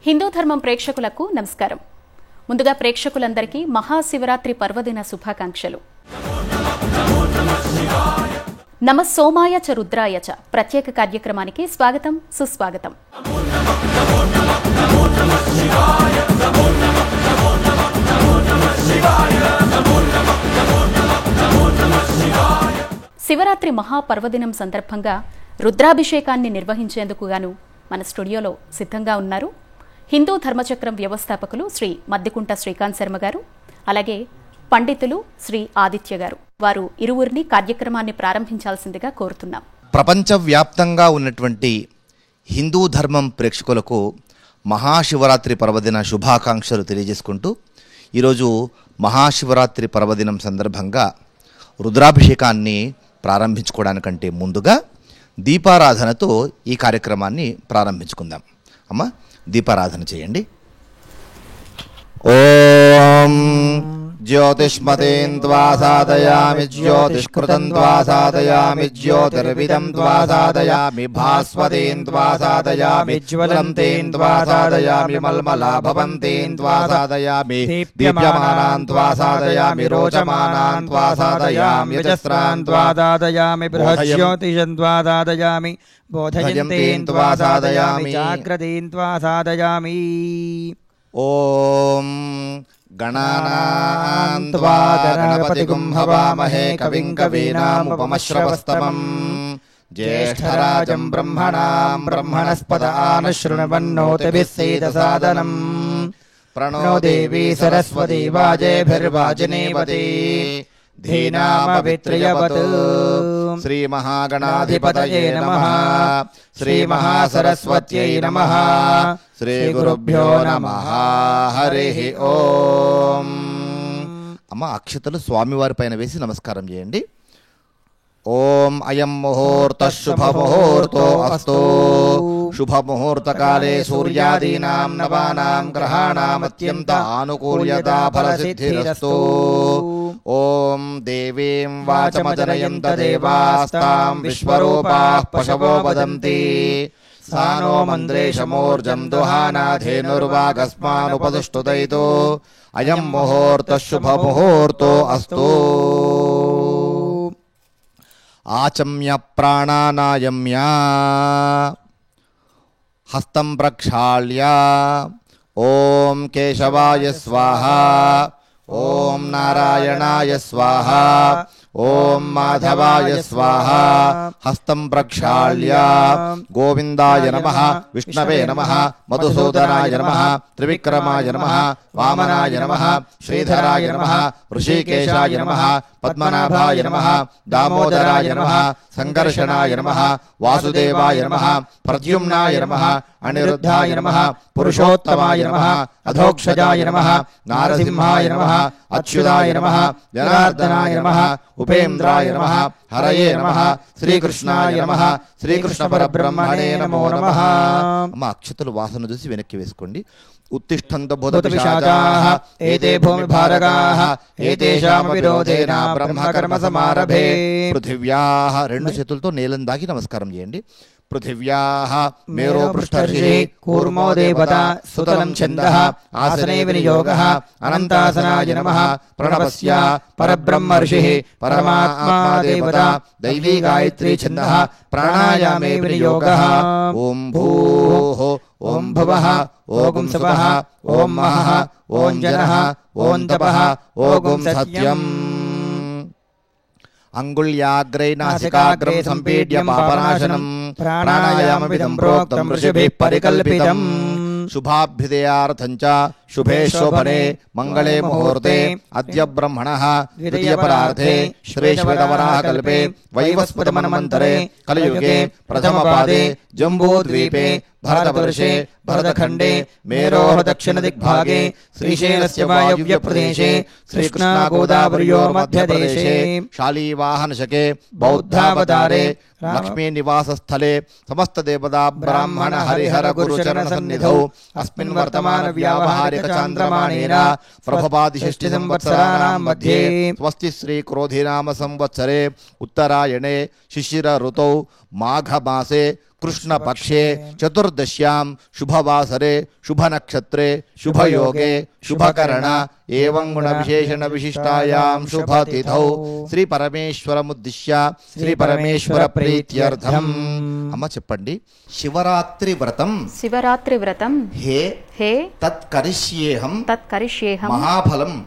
హిందూ ధర్మం ప్రేక్షకులకు నమస్కారం. ముందుగా ప్రేక్షకులందరికీ మహాశివరాత్రి పర్వదిన శుభాకాంక్షలు. నమ సోమాయ చ రుద్రాయ చ ప్రత్యేక కార్యక్రమానికి స్వాగతం, సుస్వాగతం. శివరాత్రి మహాపర్వదినం సందర్భంగా రుద్రాభిషేకాన్ని నిర్వహించేందుకు గాను మన స్టూడియోలో సిద్ధంగా ఉన్నారు హిందూ ధర్మచక్రం వ్యవస్థాపకులు శ్రీ మద్దికుంట శ్రీకాంత్ శర్మ గారు, అలాగే పండితులు శ్రీ ఆదిత్య గారు. వారు ఇరువురిని కార్యక్రమాన్ని ప్రారంభించాల్సిందిగా కోరుతున్నాం. ప్రపంచవ్యాప్తంగా ఉన్నటువంటి హిందూ ధర్మం ప్రేక్షకులకు మహాశివరాత్రి పర్వదిన శుభాకాంక్షలు తెలియజేసుకుంటూ, ఈరోజు మహాశివరాత్రి పర్వదినం సందర్భంగా రుద్రాభిషేకాన్ని ప్రారంభించుకోవడానికంటే ముందుగా దీపారాధనతో ఈ కార్యక్రమాన్ని ప్రారంభించుకుందాం. అమ్మ, దీపారాధన చేయండి. ఓం జ్యోతిష్మతేన్ త్వా సాధయామి జ్యోతిష్కృతం త్వా సాధయామి జ్యోతిర్విదం త్వా సాధయామి భాస్వతేన్ త్వా సాధయామి జ్వలం తేన్ త్వా సాధయామి మల్మలాభవంతేన్ త్వా సాధయామి దీప్యమానాన్ త్వా సాధయామి రోచమానాన్ త్వా సాధయామి యజస్రాన్ త్వా సాధయామి బృహజ్యోతిషం త్వా సాధయామి బోధయంతేన్ త్వా సాధయామి జాగ్రతేన్ త్వా సాధయామి. ఓం గణానాం త్వా గణపతిగుం హవామహే కవిం కవీనాముపమశ్రవస్తమం జ్యేష్ఠరాజం బ్రహ్మణాం బ్రహ్మణస్పద ఆనశృణవన్నోతిభిः సేదసాదనం ప్రణో దేవీ సరస్వతీ వాజేభిర్వాజినీవతి ధీనామవిత్రియవత్. శ్రీ మహాగణాధిపతయే నమః. శ్రీ మహాసరస్వత్యై నమః. శ్రీ గురుభ్యో నమః. హరి ఓం. అమ్మ, అక్షతలు స్వామివారి పైన వేసి నమస్కారం చేయండి. ఓం అయం ముహూర్త శుభముహూర్తో అస్తు. శుభముహూర్తకాలే సూర్యాదీనాం నవానాం గ్రహాణాం అత్యంత ఆనుకూల్యతా ఫలసిద్ధిరస్తు. ఓం దేవీం వాచమజనయంత దేవాస్తాం విశ్వరూపాః పశవో వదంతి. సానో మంద్రేశమూర్జం దుహానాధేనుర్వాగస్మానుపదుష్టుదైతో. అయం ముహూర్త శుభముహూర్తో అస్తు. ఆచమ్య ప్రాణానాయమ్య హస్తం ప్రక్షాళ్య. ఓం కేశవాయ స్వాహ. ఓం నారాయణాయ స్వాహ. ఓం మాధవాయ స్వాహ. హస్తం ప్రక్షాళ్య. గోవిందాయ నమః. విష్ణవే నమః. మధుసూదనాయ నమః. త్రివిక్రమాయ నమః. వామనాయ నమః. శ్రీధరాయ నమః. ఋషికేశాయ నమః. పద్మనాభాయ నమః. దామోదరాయ నమః. సంకర్షణాయ నమః. వాసుదేవాయ నమః. ప్రద్యుమ్నాయ నమః. అనిరుద్ధాయ నమః. పురుషోత్తమాయ నమః. అధోక్షజాయ నమః. నారసింహాయ నమః. అచ్యుతాయ నమః. జనార్దనాయ నమః. ఉపేంద్రాయ నమః. హరయే నమః. శ్రీకృష్ణాయ నమః. శ్రీకృష్ణ పరబ్రహ్మణే నమో నమః. అమ్మ, అక్షతలు వాసన చూసి వెనక్కి వేసుకోండి. ఉత్తిష్టంత భూతపిశాచాః ఏతే భూమిభారగాః ఏతేషాం విరోధేన బ్రహ్మకర్మ సమారభే. పృథివ్యాః, రెండు చేతులతో నేలను దాకి నమస్కారం చేయండి. పృథివ్యాః మేరో పృష్ఠర్షి కూర్మో దేవత సుతలం ఛందః ఆసనే వినియోగః. అనంతాసనాయ నమః. ప్రణవస్య పరబ్రహ్మ ఋషిః పరమాత్మా దేవత దైవీ గాయత్రీ ఛందః ప్రాణాయామే వినియోగః. ఓం భూః ఓం భువః ఓం శవః ఓం మహః ఓం జనః ఓం తపః ఓం సత్యం. అంగుళ్యాగ్రే నాసికాగ్రం సంపీడ్య పాపనాశనం ప్రాణాయామమిదం ప్రోక్తం ఋషిభిః పరికల్పితం. శుభాభ్యుదయార్థం చ శుభే శోభనే మంగళే ముహూర్తే అద్య బ్రహ్మణః ద్వితీయపరార్థే శ్రీశ్వేతవరాహకల్పే వైవస్వతమన్వంతరే కలియుగే ప్రథమపాదే జంబూద్వీపే భరతవర్షే భరతఖండే మేరోః దక్షిణదిగ్भागे శ్రీశైలస్య వాయవ్యప్రదేశే శ్రీకృష్ణాగోదావర్యోర్ మధ్యదేశే శాలీవాహనశకే బౌద్ధావతారే లక్ష్మీ నివాసస్థలే సమస్త దేవతా బ్రాహ్మణ హరిహర గురుచరణ సన్నిధౌ అస్మిన్ వర్తమాన వ్యావహార్య चान्द्रमानेन प्रभवादिषष्टि संवत्सराणां मध्ये स्वस्ति श्री क्रोधिनाम संवत्सरे उत्तरायणे शिशिर ऋतौ माघ मासे कृष्ण पक्षे चतुर्दश्यां शुभवासरे शुभ नक्षत्रे शुभ योगे शुभकरण एवं गुण विशेषण विशिष्टायां शुभ तिथौ श्री परमेश्वरमुद्दिश्य श्री परमेश्वर प्रीत्यर्थम् अम्म चेप्पंడి शिवरात्रि व्रतं हे तत्करिष्येहं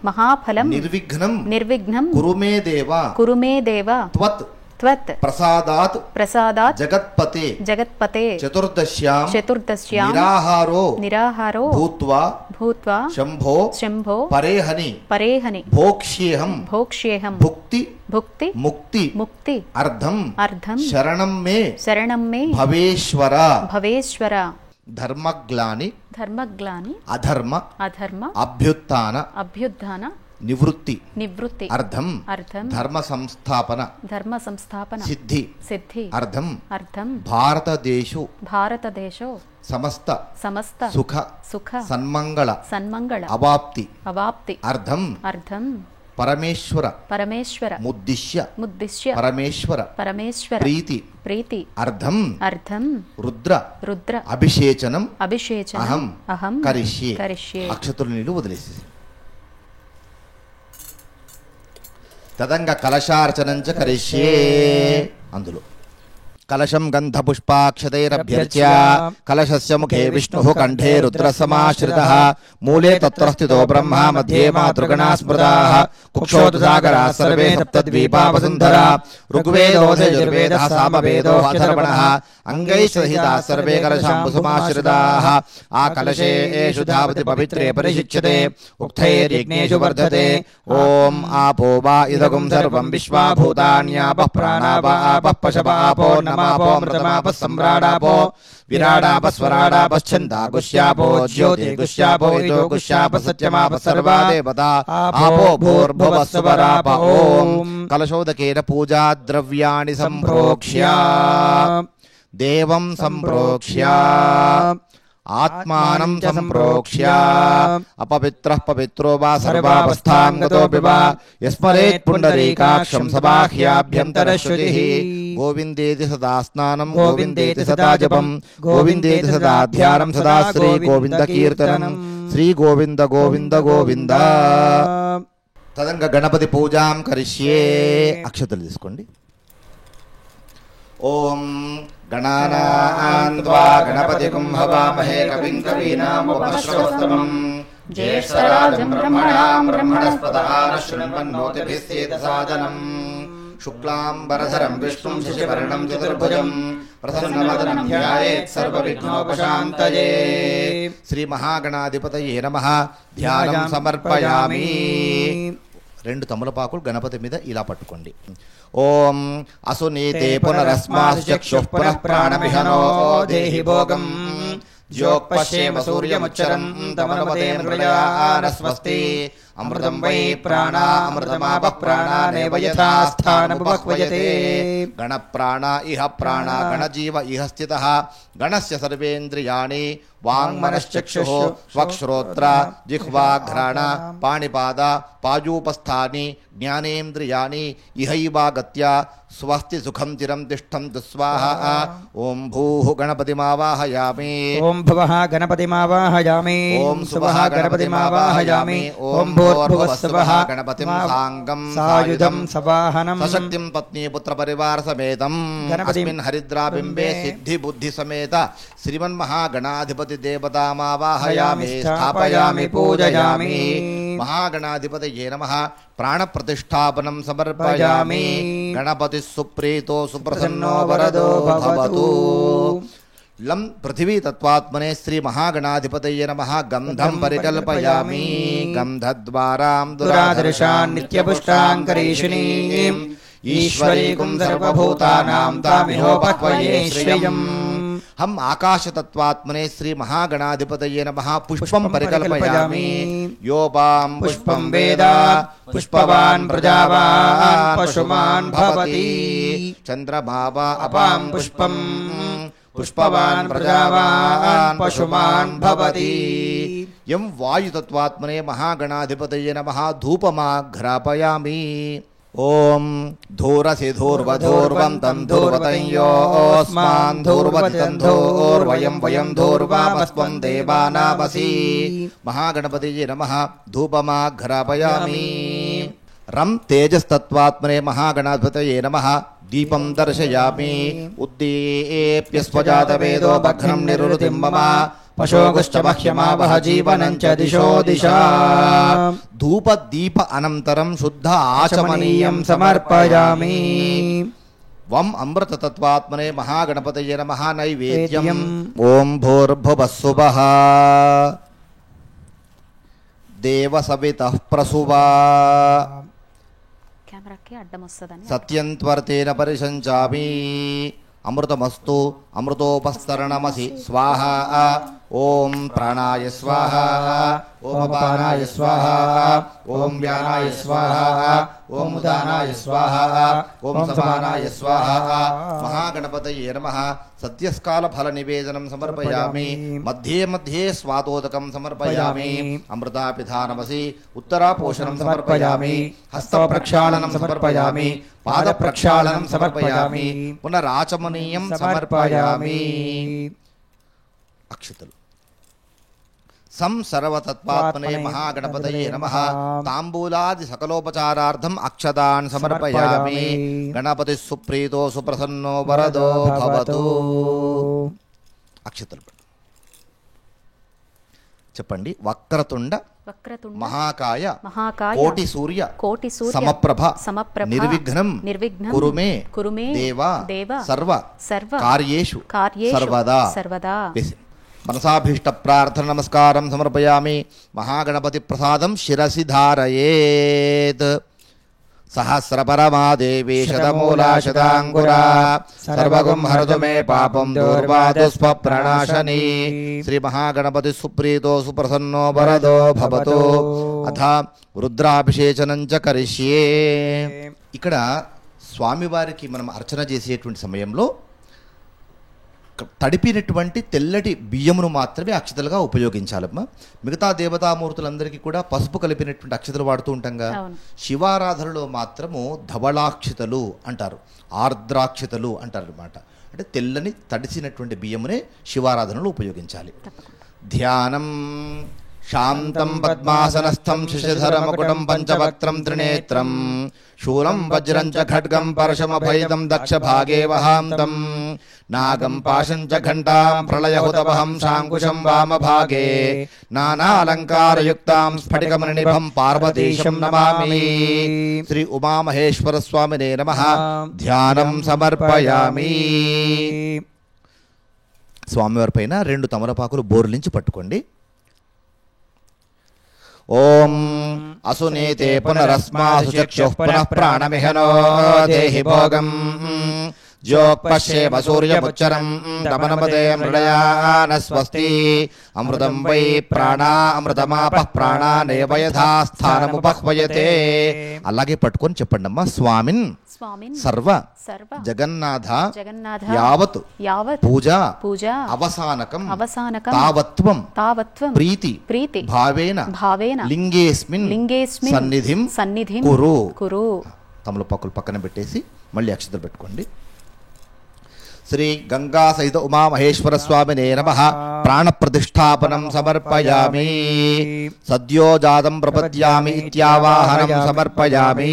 महाफलं निर्विघ्नं कुरु मे देव त्वत् प्रसादात् जगत्पते चतुर्दश्यां निराहारो भूत्वा शंभो परेहनि भोक्ष्येहं भुक्ति मुक्ति अर्धं शरणं मे भवेश्वर धर्मग्लानि अधर्म अभ्युत्थान निवृत्ति अर्धम धर्म संस्थापन सिद्धि अर्धम भारतदेशो समस्त सुख सन्मंगल अवाप्ति अर्धम परमेश्वर मुद्दिश्य परमेश्वर प्रीति अर्धम रुद्र अभिषेचनम अहम करिष्ये अक्षतुल नीलु वदिलेसी तदंग कलशार्चनं च करिष्ये अंदुलो कलशं गन्धपुष्पाक्षतैरभ्यर्च्य कलशस्य मुखे विष्णुः कंठे रुद्रसमाश्रितः मूले तत्र स्थितो ब्रह्मा मध्ये मातृगणा स्मृताः कुक्षोदसागराः सर्वे सप्तद्वीपा वसुन्धरा ऋग्वेदो यजुर्वेदः सामवेदो अथर्वणः अंगैः सहिताः सर्वे कलशाम्बुसमाश्रिताः आकलशे एषु धावति पवित्रे परिशिच्यते उक्थैर्यज्ञेषु वर्धते ॐ आपो वा इदगुं सर्वं विश्वा भूतान्यापः प्राणापः आपः पशवः आपो नमापोऽमृतमापः सम्राडापो विराडापस्वराडापश्छन्दागुष्यापो ज्योतिर्गुष्यापो इतो गुष्याप सत्यमाप सर्वा देवता आपो भूर्भुवस्वराप ॐ कलशोदकेन पूजा द्रव्याणि सम्प्रोक्ष्य देवं सम्प्रोक्ष्य आत्मानं सम्प्रोक्ष्य अपवित्रः पवित्रो वा सर्वावस्थां गतोऽपि वा यस्मरेत् पुण्डरीकाक्षं सबाह्याभ्यन्तरश्रुतिः गोविन्देति सदा स्नानं गोविन्देति सदा जपं गोविन्देति सदा ध्यानं सदा श्री गोविन्द कीर्तनं श्री गोविन्द गोविन्द गोविन्द तदंग गणपति पूजां करिष्ये अक्षतलु तीसुकोंडि ओम गणानां त्वा गणपतिं हवामहे कविं कवीनामुपमश्रवस्तमम् ज्येष्ठराजं ब्रह्मणस्पतः शृण्वन्नोतिभिस्सेदसादनम् शुक्लाम्बरधरं विष्णुं शशिवर्णं चतुर्भुजं प्रसन्नवदनं ध्यायेत् सर्वविघ्नोपशान्तये श्री महागणाधिपतये नमः ध्यानं समर्पयामि రెండు తమలపాకులు గణపతి మీద ఇలా పట్టుకోండి ఓం అసునీతే పునరస్మాసు చక్షుః పునః ప్రాణమిహనో దేహి భోగం జ్యోపశ్యేమ సూర్యముచ్చరం తమనుమతే మృయానస్వస్తి అమృతం వై ప్రాణా అమృతమాప ప్రాణానేవ యథా స్థానముపక్వయతే గణ ప్రాణ ఇహ ప్రాణ గణజీవ ఇహ స్థితః గణస్య సర్వేంద్రియాణి वाङ्मनश्चक्षुः स्वक्श्रोत्र जिह्वाघ्राण पाणिपाद पाजूपस्थानि ज्ञानेन्द्रियाणि इहैवागत्य स्वस्ति सुखं चिरं तिष्ठं दुस्वाहा ओं भूः गणपतिमावाहयामि ओं भुवः गणपतिमावाहयामि ओं सुवः गणपतिमावाहयामि ओं भूर्भुवस्सुवः गणपतिं साङ्गं सायुधं सवाहनं सशक्तिं पत्नी पुत्र परिवार समेतं अस्मिन् हरिद्राबिम्बे सिद्धि बुद्धि समेत श्रीमन्महागणाधिपति देवतामावाहयामि स्थापयामि पूजयामि महागणाधिपतये नमः प्राण प्रतिष्ठापनं समर्पयामि गणपति सुप्रीतो सुप्रसन्नो वरदो भवतु लं पृथिवी तत्त्वात्मने श्री महागणाधिपतये नमः गन्धं परिकल्पयामि गन्धद्वारां दुरादर्शान् नित्यपुष्टां करीषिणीं ईश्वरीकुं सर्वभूतानां तामिहोपक्वये श्रियम् हम आकाश तत्वात्मने श्री महागणाधिपतये नमः पुष्पं परिकल्पयामि योपां पुष्पं वेद पुष्पवान् प्रजावान् पशुमान् भवति चन्द्रमा वा अपां पुष्पं పుష్పవాన్ ప్రజావాన్ పశుమాన్ భవతి. యం వాయుతత్వాత్మనే మహాగణాధిపతయే నమః ధూపమాఘ్రాపయామి. ఓం ధూరసి ధూర్వధూర్వం తం ధూర్వతం యోస్మాన్ ధూర్వతి తం ధూర్వయం వయం ధూర్వామస్వం దేవానామసి. మహాగణపతయే నమః ధూపమాఘ్రాపయామి. రం తేజస్తత్వాత్మనే మహాగణాధిపతయే నమః దీపం దర్శయామి. ఉద్దీప్యస్వజాతవేదో భగ్నం నిరుతిం మమ పశోగుశ్చ మహ్యమావహ జీవనం చ దిశో దిశా. ధూప దీప అనంతరం శుద్ధ ఆచమనీయం సమర్పయామి. వం అమృతతత్వాత్మనే మహాగణపతయే నమః నైవేద్యం. ఓం భూర్భువః సువః దేవసవితః ప్రసువా కెమెరాకి అడ్డం వస్తుందని సత్యం త్వర్తేన పరిశంచామి. అమృతమస్తు అమృతోపస్తరణమసి స్వాహ. ఓం ప్రాణాయ స్వాహ. ఓం అపానాయ స్వాహ. ఓం వ్యానాయ స్వాహ. ఓం ఉదానాయ స్వాహ. ఓం సమానాయ స్వాహ. మహాగణపతయే నమః సత్యస్కాల ఫల నివేదనం సమర్పయామి. మధ్యే మధ్యే స్వాతోదకం సమర్పయామి. అమృతాపిధానమసి ఉత్తరాపోషణం సమర్పయామి. హస్త ప్రక్షాళనం సమర్పయామి. పాద ప్రక్షాళనం సమర్పయామి. పునరాచమనీయం సమర్పయామి. అక్షతలు. సం సర్వతత్వాత్మనే మహాగణపతయే నమః తాంబూలాది సకలోపచారార్థం అక్షతాన్ సమర్పయామి. గణపతి సుప్రీతో సుప్రసన్నో వరదో భవతు. అక్షతలు చెప్పండి. వక్రతుండ మహాకాయ కోటి సూర్య సమప్రభ నిర్విఘ్నం కురుమే దేవ సర్వ కార్యేషు సర్వదా. మనసాభీష్ట ప్రార్థన నమస్కారం సమర్పయామి. మహాగణపతి ప్రసాదం శిరసి ధారయేత్. సహస్రపరమాదేవి శతమూలా శతాంకురా సర్వగుం హరతు మే పాపం దూర్వాదుస్వప్రణాశని. శ్రీ మహాగణపతి సుప్రీతో సుప్రసన్నో వరదో భవతు. అథ రుద్రాభిషేచనం చ కరిష్యే. ఇక్కడ స్వామివారికి మనం అర్చన చేసేటువంటి సమయంలో తడిపినటువంటి తెల్లటి బియ్యమును మాత్రమే అక్షతలుగా ఉపయోగించాలమ్మా. మిగతా దేవతామూర్తులందరికీ కూడా పసుపు కలిపినటువంటి అక్షతలు వాడుతూ ఉంటాంగా. శివారాధనలో మాత్రము ధవళాక్షతలు అంటారు, ఆర్ద్రాక్షతలు అంటారు అన్నమాట. అంటే తెల్లని తడిసినటువంటి బియ్యమునే శివారాధనలో ఉపయోగించాలి. ధ్యానం శాంతం పద్మాసనస్థం శశిధరమకుటం పంచవక్త్రం త్రినేత్రం శూలం వజ్రం చ ఖడ్గం పరశమభైదం దక్షభాగే వహాంతం నాగం పాశం చ ఘంటాం ప్రళయహుతవహం శాంకుశం వామభాగే నానాలంకారయుక్తాం స్ఫటికమణినిభం పార్వతీశం నమామి. శ్రీ ఉమామహేశ్వర స్వామినే నమః. ధ్యానం సమర్పయామి. స్వామివారి పైన 2 తమలపాకులు బోర్లించి పట్టుకోండి. ఓం అసునీతే పునరస్మాసు చక్షుః పునః ప్రాణమిహనో దేహి భోగం జ్యోపశ్యేమ సూర్యముచ్చరం దమనపదే మృడయాన స్వస్తి. అమృతం వై ప్రాణా అమృతమాపః ప్రాణానేవ యథా స్థానముపహ్వయతే. అలాగే పట్టుకొని చెప్పండి అమ్మా. స్వామిన్ సర్వ జగన్నాథ యావత్ పూజ అవసానకం తావత్వం ప్రీతి భావేన లింగేస్మిన్ సన్నిధిం కురు. తమలపాకులు పక్కన పెట్టేసి మళ్ళీ అక్షతలు పెట్టుకోండి. శ్రీ గంగా సహిత ఉమామహేశ్వర స్వామినే నమః. ప్రాణ ప్రతిష్టాపనం సమర్పయామి. సద్యోజాతం ప్రపద్యామి ఇత్యావాహనం సమర్పయామి.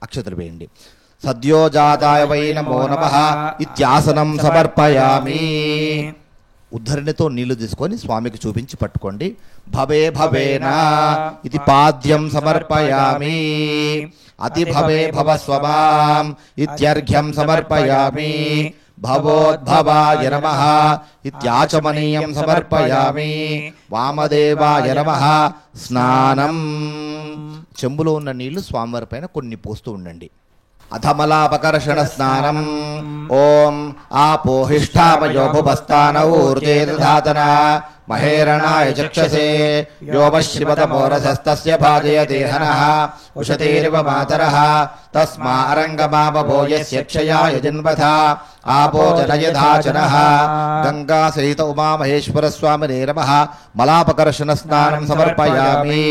అక్షతలు వేయండి. సద్యోజాతాయ వై నమో నమః ఇత్యాసనం సమర్పయామి. ఉద్ధరణితో నీళ్లు తీసుకొని స్వామికి చూపించి పట్టుకోండి. భవే భవేనా ఇది పాద్యం సమర్పయామి. అతి భవే భవస్వమాం ఇత్యర్ఘ్యం సమర్పయామి. భవోద్భవాయ నమః ఇత్యాచమనీయం సమర్పయామి. వామదేవాయ నమః. స్నానం. చెంబులో ఉన్న నీళ్లు స్వామివారి పైన కొన్ని పోస్తూ ఉండండి. అధమలాపకర్షణ స్నానం. ఓం ఆపోహిష్టామయోపుపస్థాన ఊర్జే దధాతన महेरणाय चक्षसे यो वशिवतमोरसस्तस्य भाजयते हनः उशतीरिव मातरः तस्मा अरङ्गमावभो यस्य क्षयाय जन्मथा आपो जनयधाचनः गंगा सहित उमा महेश्वर स्वामिने नमः मलापकर्षण स्नानं समर्पयामि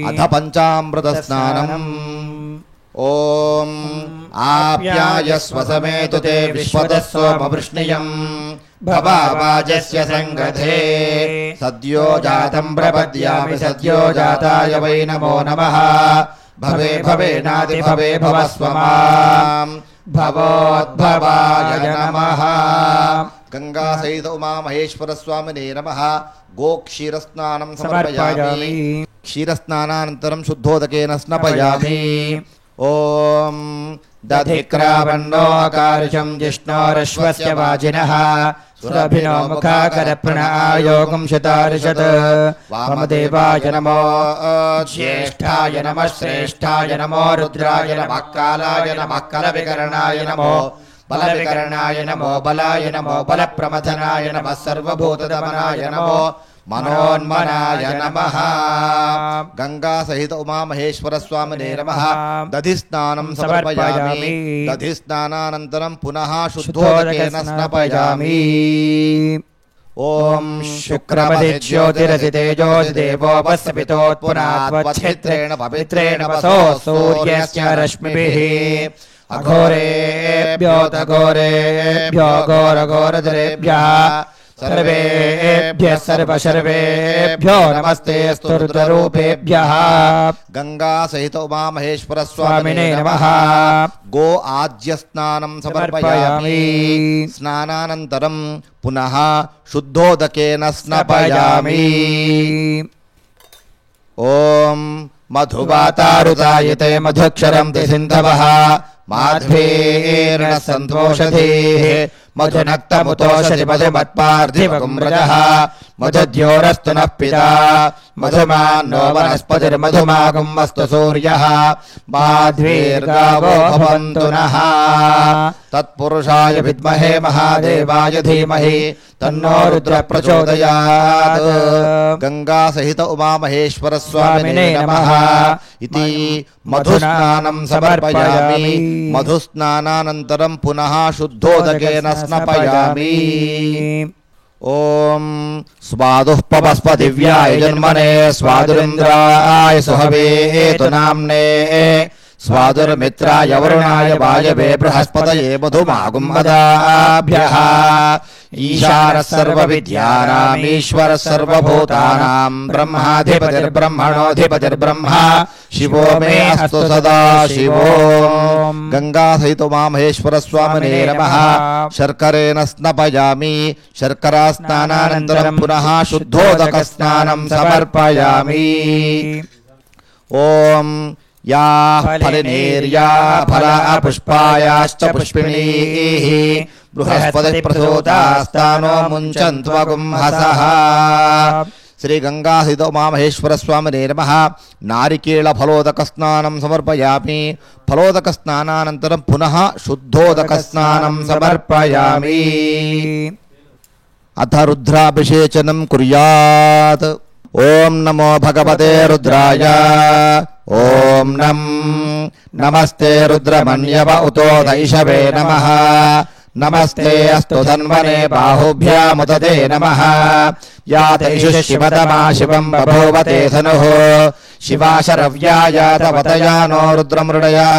अथ पंचामृत स्नानम् ओम आप्यायस्व समेतु ते विश्वतस्वमवृष्णियम् भवावाजस्य संगधे सद्यो जातं प्रपद्यामि सद्यो जाताय वै नमो नमः भवे भवेनादि भवे भवस्व माम् भवोद्भवाय नमः गंगा सहित उमा महेश्वर स्वामिने नमः गोक्षीरस्नानं समर्पयामि क्षीरस्नानानन्तरं शुद्धोदकेन स्नपयामि ओम दधिक्रावन्नो अकार्षं जिष्णोरश्वस्य वाजिनः सुरभिनो मुखाकरप्रणयोगं शतार्षत् वामदेवाय नमो ज्येष्ठाय नमः श्रेष्ठाय नमो रुद्राय नमः कालाय नमः कलविकरणाय नमो बलविकरणाय नमो बलाय नमो बलप्रमथनाय नमः सर्वभूतदमनाय नमो मनोन्मनाय नमः गंगा सहित उमा महेश्वर स्वामिने नमः दधिस्नानं समर्पयामि दधिस्नानानन्तरं पुनः शुद्धोदकेन स्नपयामि ओम शुक्रमधिज्योतिरधितेजोतिदेवोपस्य पितोत्पुनात्वच्छिद्रेण पवित्रेण वसो सूर्यस्य रश्मिभिः अघोरेभ्यो तघोरेभ्यो घोरघोरधरेभ्यः सर्वेभ्यः सर्वेभ्यो नमस्तेऽस्तु रुद्ररूपेभ्यः गंगा सहित उमा महेश्वर स्वामिने नमः गो आज्य स्नानं समर्पयामि स्नानानन्तरं पुनः शुद्धोदकेन स्नपयामि ओम मधुवातारुतायते मधुक्षरं ते सिन्धवः माध्वेर्न सन्तोषधेः मधुनक्तमुतोषधि मधुमत्पार्थिवकुम्रजः मधुद्योरस्तु नः पिता मधुमान्नो वनस्पतिर्मधुमागुमस्तु सूर्यः माध्वीर्गावो भवन्तु नः तत्पुरुषाय विद्महे महादेवाय धीमहि तन्नो रुद्र प्रचोदयात् गंगा सहित उमा महेश्वर स्वामिने नमः इति मधुस्नानं समर्पयामि मधुस्नानानन्तरं पुनः शुद्धोदकेन स्नपयामि ओम स्वादुः पवस्पदिव्याय जन्मने स्वादुरिन्द्राय सुहवे तु नाम्ने स्वादुर्मित्राय वरुणाय वायवे बृहस्पतये मधुमागुम्मदाभ्यः ईशानः सर्वविद्यानाम् ईश्वरः सर्वभूतानां ब्रह्माधिपतिर्ब्रह्मणोऽधिपतिर्ब्रह्मा शिवो मे अस्तु सदा शिवो गंगा सहित उमा महेश्वर स्वामिने नमः शर्करेण स्नपयामि शर्करा स्नानानन्तरं पुनः शुद्धोदक स्नानं समर्पयामि ओम या फलिनेर्या फला पुष्पायाश्च पुष्पिणीः बृहस्पति प्रसूतास्तानो मुञ्चन्त्वगुंहसः श्री गंगा सहित उमा महेश्वर स्वामिने नमः नारिकेल फलोदक स्नानं समर्पयामि फलोदक स्नानानन्तरं पुनः शुद्धोदक स्नानं समर्पयामि अथ रुद्राभिषेचनं कुर्यात् ओम नमो भगवते रुद्राय ओम नमस्ते रुद्रमन्यव उतो दैशवे नमः नमस्ते अस्तु धन्वने बाहुभ्यामुदते नमः या तैषु शिवतमा शिवं बभूवते धनुः शिवा शरव्या यातवतया नो रुद्रमृडया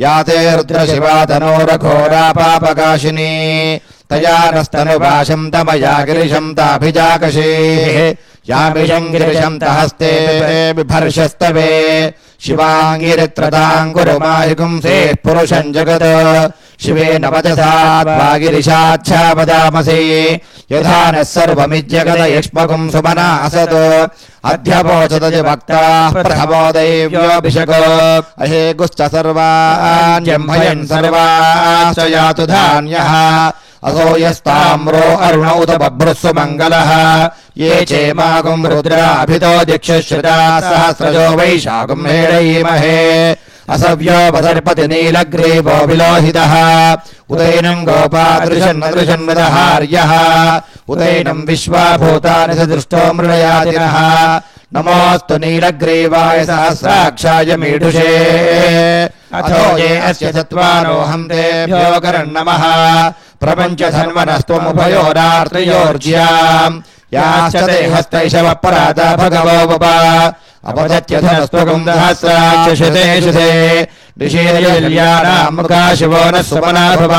या ते रुद्रशिवा धनोरघोरा पापकाशिनी तया नस्तनुभाषं तमया गिरिशं ताभिजाकषेः यामिषं गिरिशं तहस्ते बिभर्षस्तवे शिवाङ्गिरित्रतां कुरु माहिगुंसे पुरुषं जगत् शिवेन वचसा गिरिशाच्छा वदामसि यथा नः सर्वमिज्जगद यक्ष्मगुं सुमना असत् अध्यपोचदजिवक्ताः प्रथमो दैव्योऽभिषक अहेगुश्च सर्वान् जम्भयन् सर्वाश्च यातु धान्यः असो यस्ताम्रो अरुण उत बभ्रुस्सु मङ्गलः ये चेमागुं रुद्राभितो दिक्षुश्रुता सहस्रजो वैशाखं हेळयीमहे असव्यो वदर्पति नीलग्रीवो विलोहितः उदैनं गोपादृशन्नदृशन्वदहार्यः उदैनं विश्वाभूतानि स दृष्टो मृळयातिनः नमोऽस्तु नीलग्रीवाय सहस्राक्षाय मीढुषे अथो ये अस्य सत्त्वानोऽहं तेभ्यो करन्नमः प्रपञ्चधन्वनस्त्वमुभयोरार्त्रयोर्ज्याम् याश्च ते हस्तैषवः पराता भगवो वप अपदत्यधनस्त्वगुं सहस्राक्षशते शुधे ऋषिर्यल्यानां मुखा शिवो न सुमना भव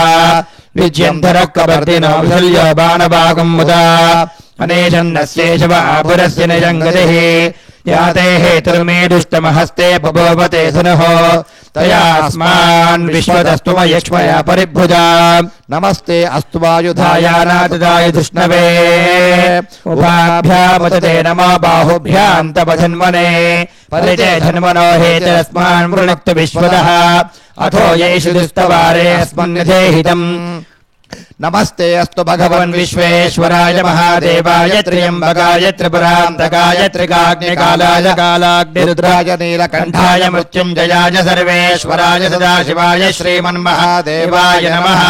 विज्यन्धरः कवर्तिनो विशल्यो बाणवागुं मुदा अनेशन्नस्येषव आपुरस्य निजङ्गतिः याते हेतुर्मेदुष्टमहस्ते बभूवते सुनः तयास्मान् विश्वतस्त्वमयक्ष्मया परिभुजा नमस्ते अस्तु वायुधायानातदाय धृष्णवे उभाभ्यामुदते नमो बाहुभ्यां तव धन्वने परिते धन्वनो हेतरस्मान् मृणक्तु विश्वतः अथो येषु दुस्तवारे अस्मन्निधेहितम् नमस्ते अस्तु भगवन् विश्वेश्वराय महादेवाय त्र्यम्बकाय त्रिपुरान्तकाय त्रिकाग्निकालाय कालाग्निरुद्राय नीलकण्ठाय मृत्युञ्जयाय सर्वेश्वराय सदाशिवाय श्रीमन्महादेवाय नमः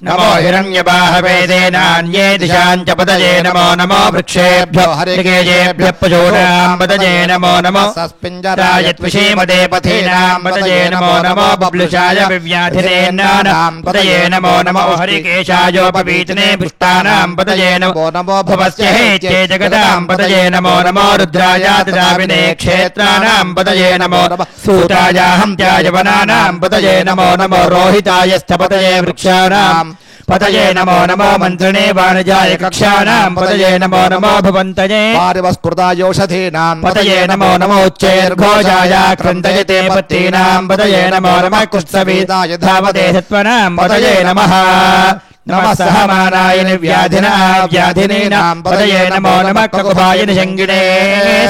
नमो हिरण्यबाहवे नान्ये दिशां च पतये नमो नमो वृक्षेभ्यो हरिकेशेभ्यः पशूनां पतये नमो नमो सस्पिञ्जराय त्विषीमदे पथीनां पतये नमो नमो बब्लुषाय विव्याधिरेन्नानां पतये नमो नमो हरिकेशायोपवीतने पृष्ठानां पतये नमो नमो भवस्य हेत्ये जगदां पतये नमो नमो रुद्रायातिदाविने क्षेत्राणां पतये नमो नमः सूतायाहन्त्याय वनानां पतये नमो नमो रोहितायस्थपतये वृक्षाणां पतये नमो नमो मन्त्रिणे वाणिजाय कक्षाणां पतये नमो नमो भवन्तये पारिवस्कृतायोषधीनां पतये नमो नमो उच्चैर्घोषाय क्रन्दयते पत्तीनां पतये नमो नमः कुत्सवीताय धावते सत्त्वनां पतये नमः नमः सहमानाय निर्व्याधिना व्याधिनीनां पतये नमो नमः ककुभाय निषङ्गिणे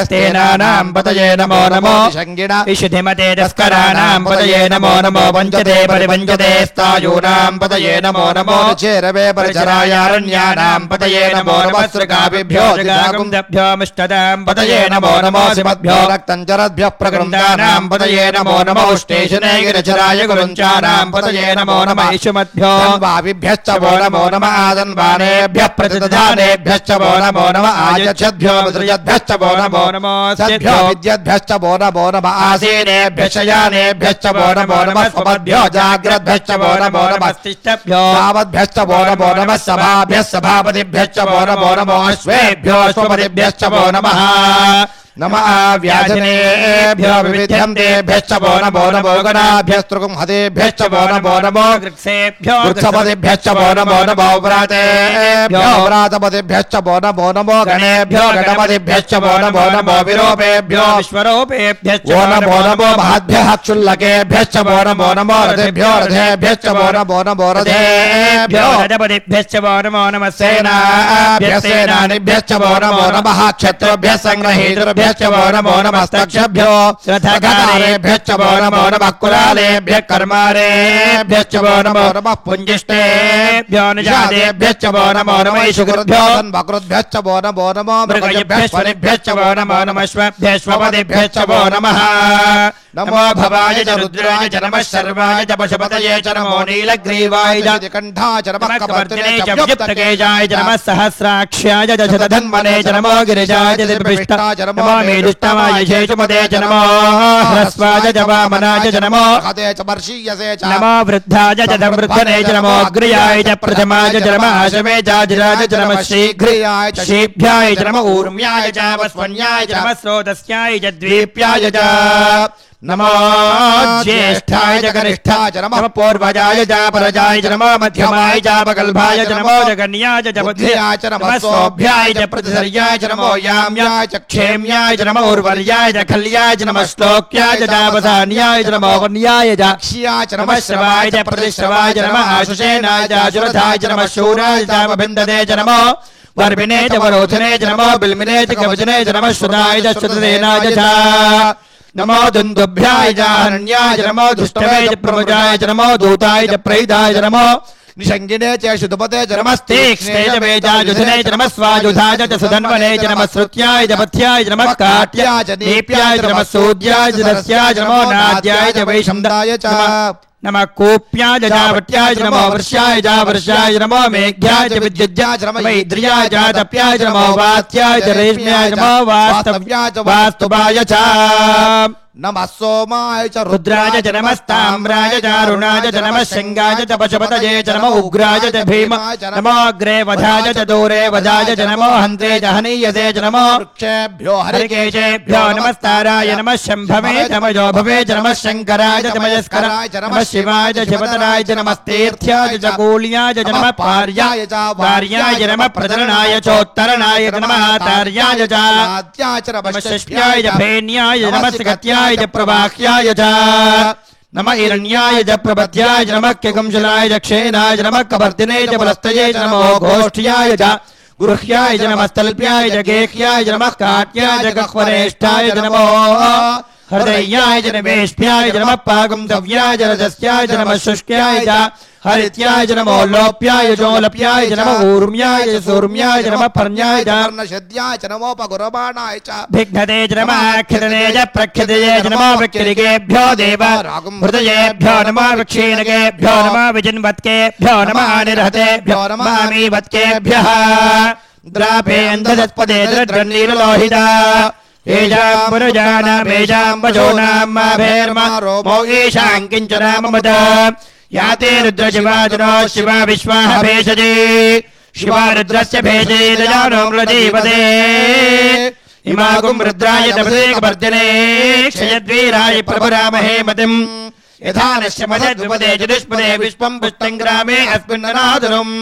स्तेनानां पतये नमो नमो निषङ्गिण इषुधिमते तस्कराणां पतये नमो नमो वञ्चते परिवञ्चते स्थायूनां पतये नमो नमो चेरवे परिचरायारण्यानां पतये नमो नमः सृगाभिभ्यो जगागुंदभ्यो मिष्टदां पतये नमो नमो सिमद्भ्यो रक्तञ्जरद्भ्यः प्रकृन्दानां पतये नमो नमो उष्णेशने गिरचराय गुरुञ्चानां पतये नमो नमः इषुमद्भ्यो वाविभ्यश्च नमो नमः आदन्वानेभ्यः प्रतिदधानेभ्यश्च नमो नमः आयच्छद्भ्यो विसृजद्भ्यश्च नमो नमो सद्भ्यो विद्यद्भ्यश्च नमो नमः आसीनेभ्यश्च यानेभ्यश्च नमो नमः स्वपद्भ्यो जाग्रद्भ्यश्च नमो नमः तिष्ठभ्यो तावद्भ्यश्च नमो नमः सभाभ्यः सभापतिभ्यश्च नमो नमः अश्वेभ्यो अश्वपतिभ्यश्च नमः नमः व्याधिनेभ्यो विविध्यन्तेभ्यश्च नमो नमो गणाभ्यस्त्रुगुं हतेभ्यश्च नमो नमो वृक्षेभ्यो वृक्षपतिभ्यश्च नमो नमो व्रातेभ्यो व्रातपतिभ्यश्च नमो नमो गणेभ्यो गणपतिभ्यश्च नमो नमो विरूपेभ्यो विश्वरूपेभ्यश्च नमो नमो महद्भ्यः क्षुल्लकेभ्यश्च नमो नमो रथेभ्यो रथेभ्यश्च नमो नमो रथेभ्यो रथपतिभ्यश्च नमो नमः सेनाभ्यः सेनानिभ्यश्च नमो नमः क्षत्रुभ्यः संग्रहीतृभ्यः नमो नमस्तक्षभ्यो रथकारेभ्यश्च नमो नमः कुलालेभ्यः कर्मारेभ्यश्च नमो नमः पुञ्जिष्टेभ्यो निजादेभ्यश्च नमो नमः ईशुकृभ्यो वकृद्भ्यश्च नमो नमो मृगयभ्यश्च नमो नमः श्वभ्यश्वपतिभ्यश्च नमः नमो भवाय च रुद्राय च नमः शर्वाय च पशुपतये च नमो नीलग्रीवाय च कंठाय च नमः कपर्दिने च व्युत्तकेशाय च नमः सहस्राक्ष्याय च शतधन्वने च नमो गिरिजाय च दिव्यपृष्ठाय च नमो मेदुष्टमाय शेषुमते च नमो ह्रस्वाय च वामनाय च नमो हते च वर्षीयसे च नमो वृद्धाय च वृद्धने च नमो अग्र्याय च प्रथमाय च नमः आशमे च जिराय च नमः शीघ्रियाय च शीभ्याय च नमः ऊर्म्याय च वस्वन्याय च नमः स्रोतस्याय च द्वीप्याय च नमो ज्येष्ठाय च कनिष्ठाय च नमः पूर्वजाय च परजाय च नमो मध्यमाय च अपकल्पाय च नमो जगन्याय च बुद्ध्याय च नमः सोभ्याय च प्रतिसर्याय च नमो याम्याय च क्षेम्याय च नमो उर्वर्याय च खल्याय च नमः श्लोक्याय च तापसान्याय च नमो वन्याय च क्ष्याय च नमः श्रवाय च प्रतिश्रवाय च नमः आशुषेनाय च आशुरथाय च नमः शूराय च तापबिन्दते च नमो वर्मिने च वरोधने च नमो बिल्मिने च कवचने च नमः श्रुताय च श्रुतसेनाय च नमो दुन्दुभ्याय च हरण्याय च नमो दुष्टवे च प्रमुजाय च नमो दूताय च प्रहिताय च नमो निषङ्गिने च शुद्धपते च नमस्तीक्ष्णे च वेजायुधने च नमः स्वायुधाय च सुधन्वने च नमः श्रुत्याय च पथ्याय च नमः काट्याय च दीप्याय च नमः सूद्याय च दस्याय च नमो नाद्याय च वैशम्दाय च नमः कूप्याय जावट्याय नमो वर्ष्याय जावर्ष्याय नमो मेघ्याय विद्युज्याय नमो इंद्रियाय तप्याय नमो वात्याय रेश्म्याय नमो वास्तव्याय वास्तुवाय च नमः सोमाय च रुद्राय च नमस्ताम्राय च अरुणाय च नमः शृंगाय च पशुपतये च नमो उग्राय च भीमाय च नमो अग्रे वधाय च दूरे वधाय च नमो हन्त्रे च हनीयसे च नमो वृक्षेभ्यो हरिकेशेभ्यो नमस्ताराय नमः शम्भवे नमो भवे च नमः शङ्कराय च मयस्कराय च नमः शिवाय च शिवतराय च नमस्तीर्थ्याय च कूल्याय च नमः पार्याय च वार्याय च नमः प्रतरणाय चोत्तरणाय च नमः तार्याय च आद्याय च नमः षष्ट्याय च फेन्याय च नमः सकत्याय च प्रवाह्याय च नमः हिरण्याय च प्रपद्याय च नमः केकंशलाय च क्षेनाय च नमः कवर्तिने च बलस्तये च नमो गोष्ठ्याय च गुरुह्याय च नमः तल्प्याय च गेह्याय च नमः काट्याय च गह्वरेष्ठाय च नमो हृदयाय च निवेश्याय च नमः पागुंधव्याय च रजस्याय च नमः शुष्क्याय च हरित्याय च नमो लोप्याय चोलप्याय च नमः ऊर्म्याय च सूर्म्याय च नमः पर्ण्याय च पर्णशद्याय च नमो पगुरबाणाय च भिघ्नते च नमः क्षितने च प्रक्षितये च नमो विक्रिकेभ्यो देव हृदयेभ्यो नमः विक्षीणकेभ्यो नमः विजिन्वत्केभ्यो नमः निरहतेभ्यो नमः मीवत्केभ्यः द्रापेन्ददस्पदे द्रनीललोहिता एजाम्बुरजानामेजाम्बजोनाम् माभेर्मारोमो ईशां किञ्चनाममद याते रुद्रशिवाजनो शिवा विश्वाः भेषजे शिवा रुद्रस्य भेषे दजानो मृजीवते इमागुं रुद्राय तपसेकवर्जने क्षयद्वीराय प्रभरामहे मतिम् यथा नश्य मदद्विपदे चतुष्पदे विश्वं पुष्टं ग्रामे अस्मिन्ननादुरम्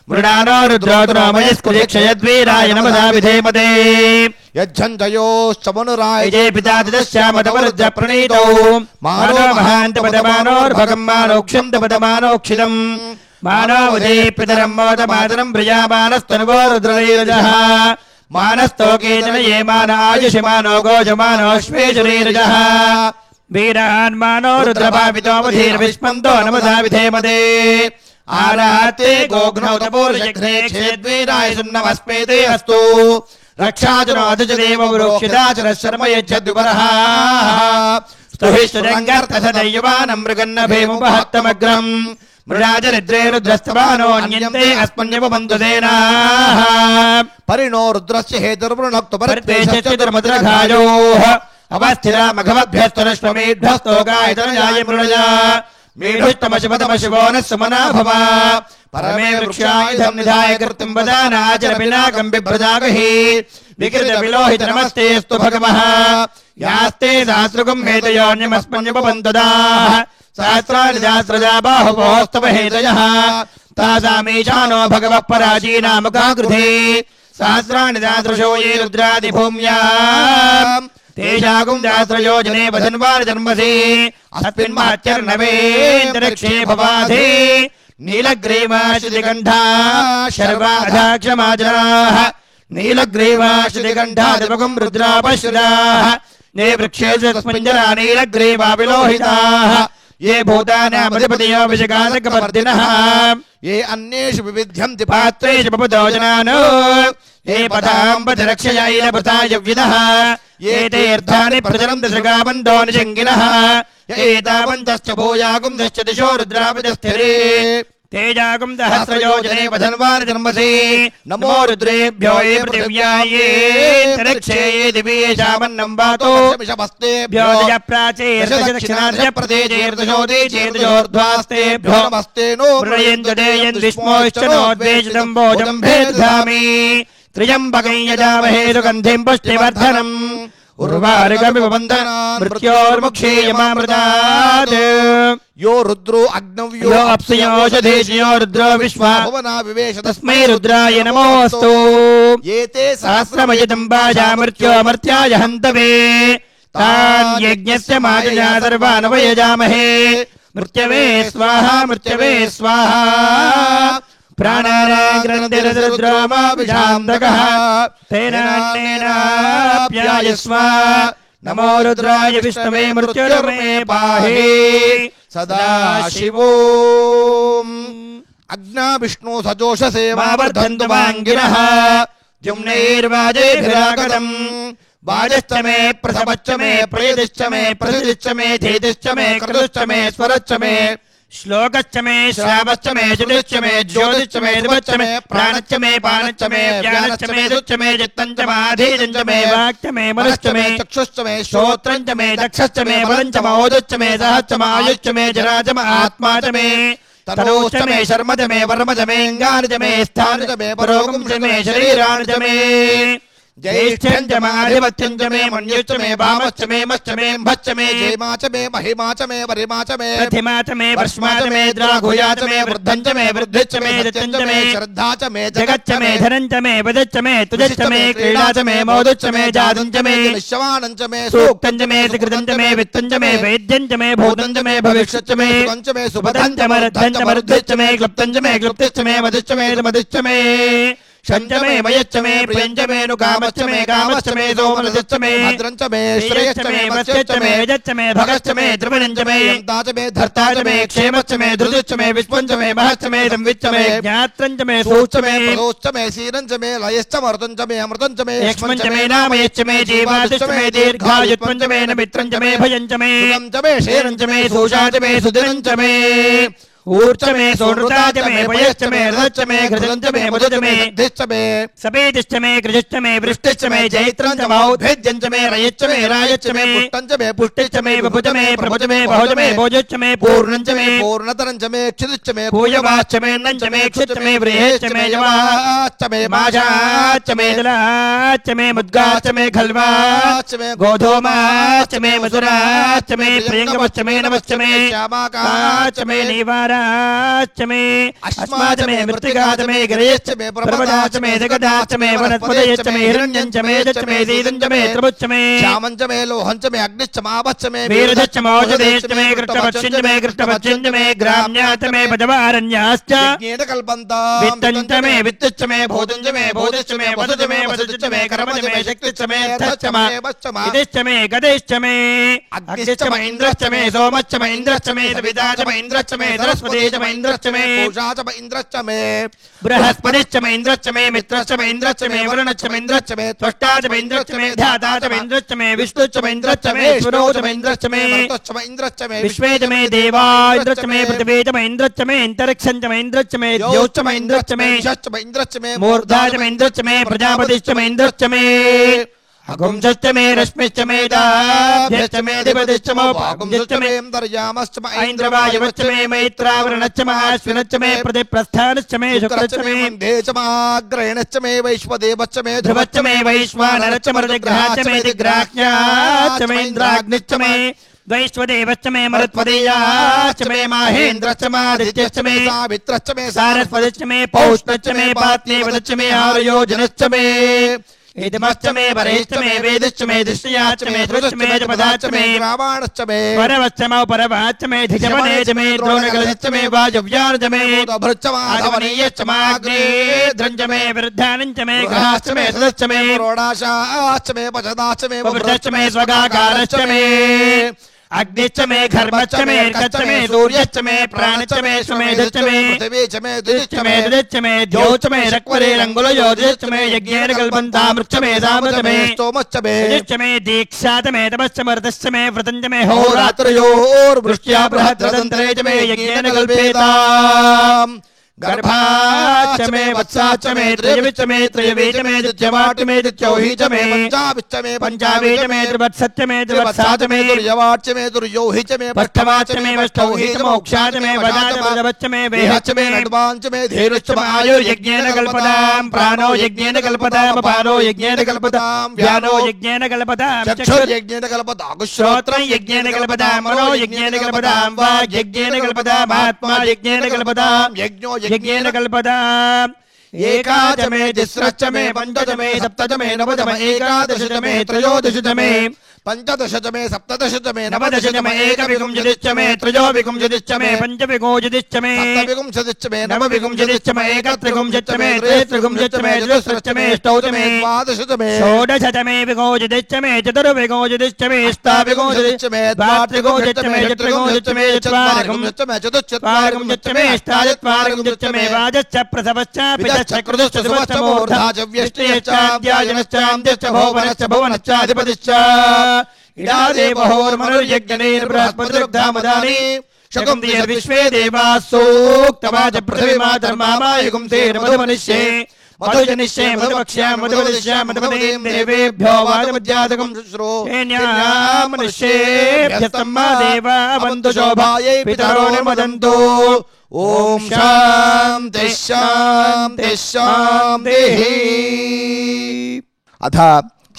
मृडानो रुद्रोदरो मयस्कुले क्षयद्वीराय नमसा विधेमते यज्झञ्जयोश्चमनुराय जय पिता तदश्यामतवरुद्र प्रणीतौ मानो महान्तपदमानोर्भगम् मानोक्षन्तपदमानोक्षितम् मानो उदे पितरम् मोदमातरम् प्रियामानस्तनुवो रुद्रैरजः मानस्तोकेतन ये मान आयुषि मानो गोजमानोऽश्वेशुरीरजः वीरान् मानो रुद्रभावितोऽवधीर्विष्मन्तो नमसा विधेमते आराते गोघ्नौ तपोर्जघ्ने क्षेद्वीराय सुन्नमस्मेते अस्तु रक्षाचरोऽधजदेव वरोक्षिताचर शर्म यच्छद्विपरः स्तुहिष्टरङ्गर्थसदैवानं मृगन्न भेमुपहत्तमग्रम् मृडाचरिद्रे रुद्रस्तवानो अन्यन्ते अस्मन्यवबन्धुसेनाः परिणो रुद्रस्य हेतुर्वृणक्तु परित्वेषश्चितुर्मुद्रघायोः अवस्थिरा मघवभ्यस्तुरश्वमेभ्यस्तो गायतनयाय मृणजा मेढुष्टमशिवतमशिवो न सुमना भव परमे वृक्षायुधं निधाय कृतिं वदानाचरपिनाकं बिभ्रजागहि विकृतविलोहित नमस्तेऽस्तु भगवः यास्ते सहस्रगुं हेतयोऽन्यमस्मन्युपबन्धुदाः सहस्राणि सहस्रजा बाहुवोस्तव हेतयः तासामीशानो भगवः पराचीनामुखाकृते सहस्राणि सहस्रशो ये रुद्रादिभूम्याम् तेषागुं सहस्रयोजने वधन्वार जन्मसि अस्मिन्माच्चर्णवेन्दरक्षे भवाधे नीलग्रीवाश्रुतिकण्ठा शर्वाधाक्षमाजराः नीलग्रीवाश्रुतिकण्ठादिवगुं रुद्रापश्रुताः ये वृक्षेषु तस्मिञ्जरा नीलग्रीवा विलोहिताः ये भूतानामधिपतयो विशकानकवर्धिनः ये अन्येषु विविध्यन्ति पात्रेषु बपुदोजनानो ये पदाम्बधरक्षयायिनभृतायव्यदः ये तीर्थानि प्रचलन्ति सृगाबन्धो निषङ्गिनः एतावन्तश्च भूयागुंधश्च दिशो रुद्रापजस्थिरे तेजागुं सहस्रयोजने वधन्वार जन्मसि नमो रुद्रेभ्यो ये पृथिव्या ये तरिक्षे ये दिवे शामन्नं वातो विषमस्तेभ्यो प्राचेर्दक्षिणार्ध प्रदेशेर्दशोदीचेर्दशोर्ध्वास्तेभ्यो नमस्ते नो प्रयन्दुदेयन् विष्मोश्च नोद्वेषितं भोजं भेदधामि त्र्यम्बकं यजामहे सुगन्धिं पुष्टिवर्धनम् उर्वारुकमिव बन्धनान् मृत्योर्मुक्षीयमामृतात् यो रुद्रो अग्नव्यो यो अप्सयोषधेशयो रुद्रो विश्वा भुवना विवेश तस्मै रुद्राय नमोऽस्तु ये ते सहस्रमयितं वाजा मृत्योमर्त्याय हन्तवे तान् यज्ञस्य मायया सर्वान् वयजामहे मृत्यवे स्वाहा मृत्यवे स्वाहा प्राणानाग्रन्थिररुद्रामाभिषान्तकः तेनान्नेनाप्यायस्व नमो रुद्राय विष्णवे मृत्युर्मे पाहि सदाशिवो अग्ना विष्णु सजोष सेवा वर्धन्तु वाङ्गिनः जुम्नैर्वाजेभिरागतम् वाजश्च मे प्रसवश्च मे प्रेदिश्च मे प्रसिदिश्च मे धीतिश्च मे क्रतुश्च मे स्वरश्च मे श्लोकश्च मे श्रावश्च मे जुतिश्च मे ज्योतिश्च मे दिवश्च मे प्राणश्च मे पानश्च मे ज्ञानश्च मे दुश्च मे चित्तञ्च माधीरञ्च मे वाक्च मे मनश्च मे चक्षुश्च मे श्रोत्रञ्च मे दक्षश्च मे बलञ्च महोदश्च मे सहश्च मायुश्च मे जराच म आत्मा च मे तनोश्च मे शर्मच मे वर्मच मे अङ्गानि च मे स्थानि च मे परोगुंश्च मे शरीराणि च मे ज्येष्ठ्यं च माधिपत्यं च मे मन्युश्च मे भामश्च मे मश्च मे भच्च मे जयमा च मे महिमा च मे वरिमा च मे प्रतिमा च मे वर्ष्मा च मे द्राघुया च मे वृद्धं च मे वृद्धिश्च मे सत्यं च मे श्रद्धा च मे जगच्च मे धनं च मे वदच्च मे तुजच्च मे क्रीडा च मे मोदच्च मे जातं च मे निश्चवानं च मे सूक्तं च मे सुकृतं च मे वित्तं च मे वेद्यं च मे भूतं च मे भविष्यच्च मे सुखं च मे सुभदं च मरुद्धं च मरुद्धिश्च मे क्लुप्तं च मे क्लुप्तिश्च मे मदिश्च मे मदिश्च मे शञ्च मे मयच्च मे प्रियञ्च मे नुकामश्च मे कामश्च मे सोमरजश्च मे भद्रञ्च मे श्रेयश्च मे मत्स्यश्च मे यजश्च मे भगश्च मे द्रविणञ्च मे यन्ता च मे धर्ता च मे क्षेमश्च मे धृतिश्च मे विश्वञ्च मे महश्च मे संविच्च मे ज्ञात्रञ्च मे सूश्च मे प्रदोश्च मे शीरञ्च मे लयश्च मर्दञ्च मे अमृतञ्च मे यक्ष्मञ्च मे नामयश्च मे जीवादिश्च मे दीर्घायुत्वञ्च मे नमित्रञ्च मे भयञ्च मे सुगञ्च मे शेरञ्च मे सोषा च मे सुदिनञ्च मे ऊर्च मे सोनृता च मे पयश्च मे रथश्च मे घृतञ्च मे मधुश्च मे सिद्धिश्च मे सपेतिश्च मे कृजिश्च मे वृष्टिश्च मे जैत्रञ्च मौद्भिद्यञ्च मे रयश्च मे रायश्च मे पुष्टञ्च मे पुष्टिश्च मे विभुज मे प्रभुज मे बहुज मे भोजश्च मे पूर्णञ्च मे पूर्णतरञ्च मे क्षितिश्च मे भूयवाश्च मे नञ्च मे क्षिश्च मे व्रीहेश्च मे यवाश्च मे माशाश्च मे जलाश्च मे मुद्गाश्च मे खल्वाश्च मे गोधूमाश्च मे मधुराश्च मे प्रियङ्गमश्च मे नमश्च मे श्यामाकाश्च मे निवारा च मे अस्माच मे मृत्तिकाच मे गिरयश्च मे पर्वताच मे जगदाच मे वनस्पतयश्च मे हिरण्यञ्च मे यच्च मे सीदञ्च मे त्रिभुश्च मे श्यामञ्च मे लोहञ्च मे अग्निश्च मावश्च मे वीरधश्च मौषधेश्च मे कृष्णपक्षञ्च मे कृष्णपक्षञ्च मे ग्राम्याच मे भजवारण्याश्च यज्ञेन कल्पन्ताम् वित्तञ्च मे वित्तश्च मे भूतञ्च मे भूतश्च मे वसुच मे वसुच मे कर्मच मे शक्तिश्च मे अर्थश्च मे इदिश्च मे गदैश्च मे अग्निश्च मे इन्द्रश्च मे सोमश्च मे इन्द्रश्च मे सविता च मे इन्द्रश्च मे सरस्वती च मे इन्द्रश्च मे पूषा च मे इन्द्रश्च मे बृहस्पतिश्च मे इन्द्रश्च मे मित्रश्च मे इन्द्रश्च मे वरुणश्च मे इन्द्रश्च मे त्वष्टा च मे इन्द्रश्च मे ध्याता च मे इन्द्रश्च मे विष्णुश्च मे इन्द्रश्च मे ईश्वरो च मे इन्द्रश्च मे मरुतश्च मे इन्द्रश्च मे विश्वे च मे देवा इन्द्रश्च मे पृथिवी च मे इन्द्रश्च मे अन्तरिक्षं च मे इन्द्रश्च मे द्यौश्च मे इन्द्रश्च मे षश्च मे इन्द्रश्च मे मूर्धा च मे इन्द्रश्च मे प्रजापतिश्च मे इन्द्रश्च मे अगुंसश्च मे रश्मिश्च मे दाभ्यश्च मे अधिपतिश्च मोपागुंसश्च मे दर्यामश्च मे ऐन्द्रवायवश्च मे मैत्रावरणश्च मे अश्विनश्च मे प्रतिप्रस्थानश्च मे शुक्रश्च मे मन्धे च माग्रयणश्च मे वैश्वदेवश्च मे ध्रुवश्च मे वैश्वानरश्च मरुद्ग्रहाश्च मे दिग्राह्याश्च मे इन्द्राग्निश्च मे वैश्वदेवश्च मे मरुत्वदीयाश्च मे माहेन्द्रश्च मादित्यश्च मे सावित्रश्च मे सारस्वतिश्च मे पौष्णश्च मे पात्नीवदश्च मे आर्योजनश्च मे इदमश्च मे वरेश्च मे वेदश्च मे दृष्टयाश्च मे धृतश्च मे जपदाश्च मे रावाणश्च मे परवश्च मे परवाश्च मे धिजवनेश्च मे द्रोणगलश्च मे वाजव्यार्च मे भृच्च माधवनीयश्च माग्नेध्रञ्च मे वृद्धानञ्च मे ग्रहाश्च मे सदश्च मे रोडाशाश्च मे पशदाश्च मे वृद्धश्च मे स्वगाकारश्च मे अग्निश्च मे घर्मश्च मे अर्कश्च मे सूर्यश्च मे प्राणश्च मे सुमेधश्च मे पृथिवी च मे द्युतिश्च मे दृश्च मे द्यौश्च मे रक्वरे रङ्गुलयोधिश्च मे यज्ञेन कल्पन्तामृच्च मे सामच मे स्तोमश्च मे यज्ञश्च मे दीक्षाच मे तपश्च मर्दश्च मे व्रतञ्च मे होरात्रयोर्वृष्ट्या बृहद्रतन्त्रे च मे यज्ञेन कल्पेताम् गर्भाच्च मे वत्साच्च मे त्रयविच्च मे त्रयवीच मे द्वितीयवाट् मे द्वितीयोहि च मे पञ्चाविच्च मे पञ्चावीच मे त्रिवत्सच्च मे त्रिवत्साच मे दुर्यवाच्च मे दुर्योहि च मे पष्ठवाच्च मे पष्ठौहि च मोक्षाच मे वदाच वदवच्च मे वेहच्च मे नड्वाञ्च मे धीरुश्च मे आयुर्यज्ञेन कल्पताम् प्राणो यज्ञेन कल्पताम् अपानो यज्ञेन कल्पताम् व्यानो यज्ञेन कल्पताम् चक्षुर्यज्ञेन कल्पताम् श्रोत्रं यज्ञेन कल्पताम् मनो यज्ञेन कल्पताम् वाक् यज्ञेन कल्पताम् आत्मा यज्ञेन कल्पताम् यज्ञो यज्ञेन कल्पताम् एकाच मे तिस्रश्च मे पञ्चच मे सप्तच मे नवच मे एकादश च मे त्रयोदश च मे पंचदश च मे सप्तदश च मे नवदश च मे एकविंशतिश्च मे त्रयोविंशतिश्च मे पञ्चविंशतिश्च मे सप्तविंशतिश्च मे नवविंशतिश्च मे एकत्रिंशतिश्च मे त्रयस्त्रिंशतिश्च मे चतुस्रश्च मे अष्टौ च मे द्वादश च मे षोडश च मे विंशतिश्च मे चतुर्विंशतिश्च मे अष्टाविंशतिश्च मे द्वात्रिंशतिश्च मे चतुर्विंशतिश्च मे चत्वारिंशतिश्च मे चतुश्चत्वारिंशतिश्च मे अष्टाचत्वारिंशतिश्च मे वाजश्च प्रसवश्च पितश्च क्रतुश्च सुवश्च मूर्धा च व्यष्टिश्च अद्यायनश्च अन्त्यश्च भुवनश्च भुवनश्चाधिपतिश्च इडादेवहोर्मनुर्यज्ञनेर्बृहस्पतिर्ग्धामदानि शकुंसैर्विश्वे देवाः सूक्तवाच पृथिवीमातर्मामायुगुंसेर्मधुमनिष्ये मधुजनिष्ये मधुमक्ष्या मधुवदिष्या मधुमतीं देवेभ्यो वादमज्जातकं शुश्रो मनुष्येभ्यस्तम्मा देवा वन्तु शोभायै पितरो निमदन्तु ओम शांति शांति शांतिः। अथ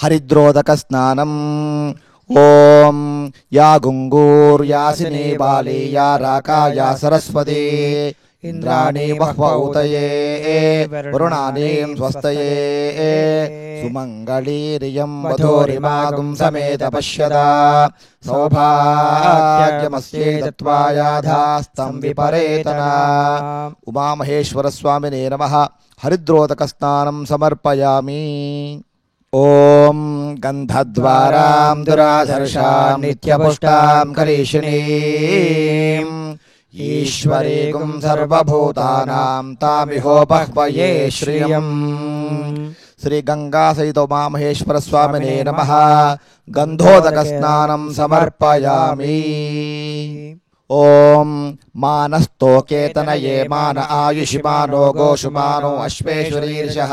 हरिद्रोदक स्नानम्। ओम या गुंगूर्यासिनी बाली या राका या सरस्वती इंद्राणी बह्वौतये वरुणानीं स्वस्तये सुमंगलीरियं वधूरिमागुं समेत पश्यता सौभाग्यमस्येतत्वायाधास्तं विपरेतना। उमामहेश्वर स्वामिने नमः। हरिद्रोदक स्नानं समर्पयामि। ओम गंधद्वारां दुराधर्षां नित्यपुष्टां करीषिणीं ईश्वरीं सर्वभूतानां तामिहोपह्वये श्रियम्। श्री गंगा सहित उमामहेश्वर स्वामिने नमः। गंधोदक स्नानं समर्पयामि। ओम मानस्तोकेतनये मान आयुषिमानो गोषुमानो अश्वेश्वरीर्षः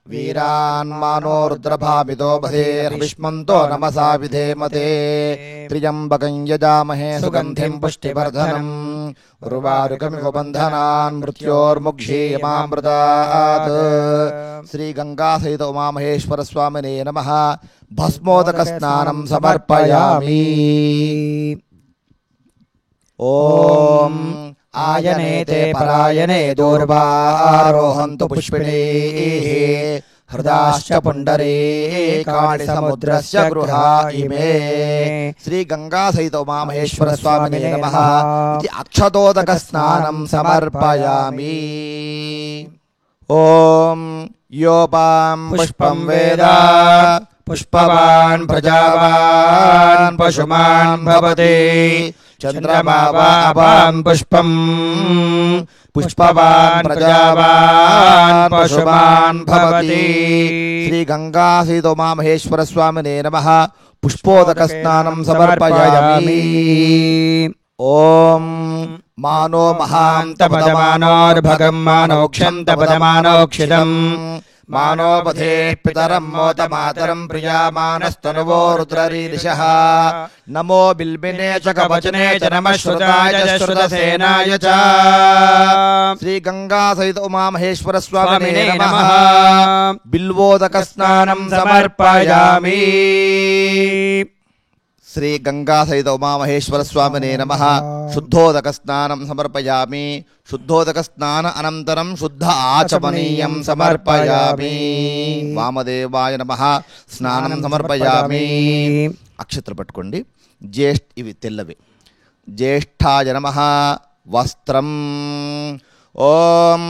वीरान्मानो रुद्रभामितो बधेर्विष्मन्तो नमसा विधेमते त्र्यम्बकं यजामहे सुगन्धिं पुष्टिवर्धनम् उर्वारुकमिव बन्धनान् मृत्योर्मुक्षीयमामृतात्। श्री गंगा सहित उमामहेश्वर स्वामिने नमः। भस्मोदक स्नानं समर्पयामि। ओम आयनेते परायणे दूर्वारोहन्तु पुष्पिणीः हृदाश्च पुण्डरीकाणि समुद्रस्य गृहा इमे। श्री गंगा सहित उमामहेश्वर स्वामिने नमः। अक्षतोदक स्नानं समर्पयामि। ओम योपां पुष्पं वेद पुष्पवान् प्रजावान् पशुमान् भवति चंद्रमा वापां पुष्पं पुष्पवान् प्रजावान् पशुमान् भवति। श्री गंगा सहित उमामहेश्वर स्वामिने नमः। पुष्पोदक स्नानं समर्पयामि। ओम मानो महान्तपदमानोर्भगं मानोक्षं तपदमानोक्षितम् मानोपधे पितरं मोतमातरं प्रियामानस्तनुवो रुद्ररीरिषः नमो बिल्बिने च कवचने च नमः श्रुताय च श्रुतसेनाय च। श्री गंगा सहित उमामहेश्वर स्वामिने नमः। बिल्वोदक स्नानं समर्पयामि। श्री गंगा सहित उमामहेश्वर स्वामिने नमः। शुद्धोदक स्नानं समर्पयामि। शुद्धोदक स्नान अनंतरं शुद्ध आचमनीयं समर्पयामि। वामदेवाय नमः। स्नानं समर्पयामि। अक्षत्र पट्टुकोंडि। ज्येष्ठ इवि तेल्लवे। ज्येष्ठाय नमः। वस्त्रम् ओम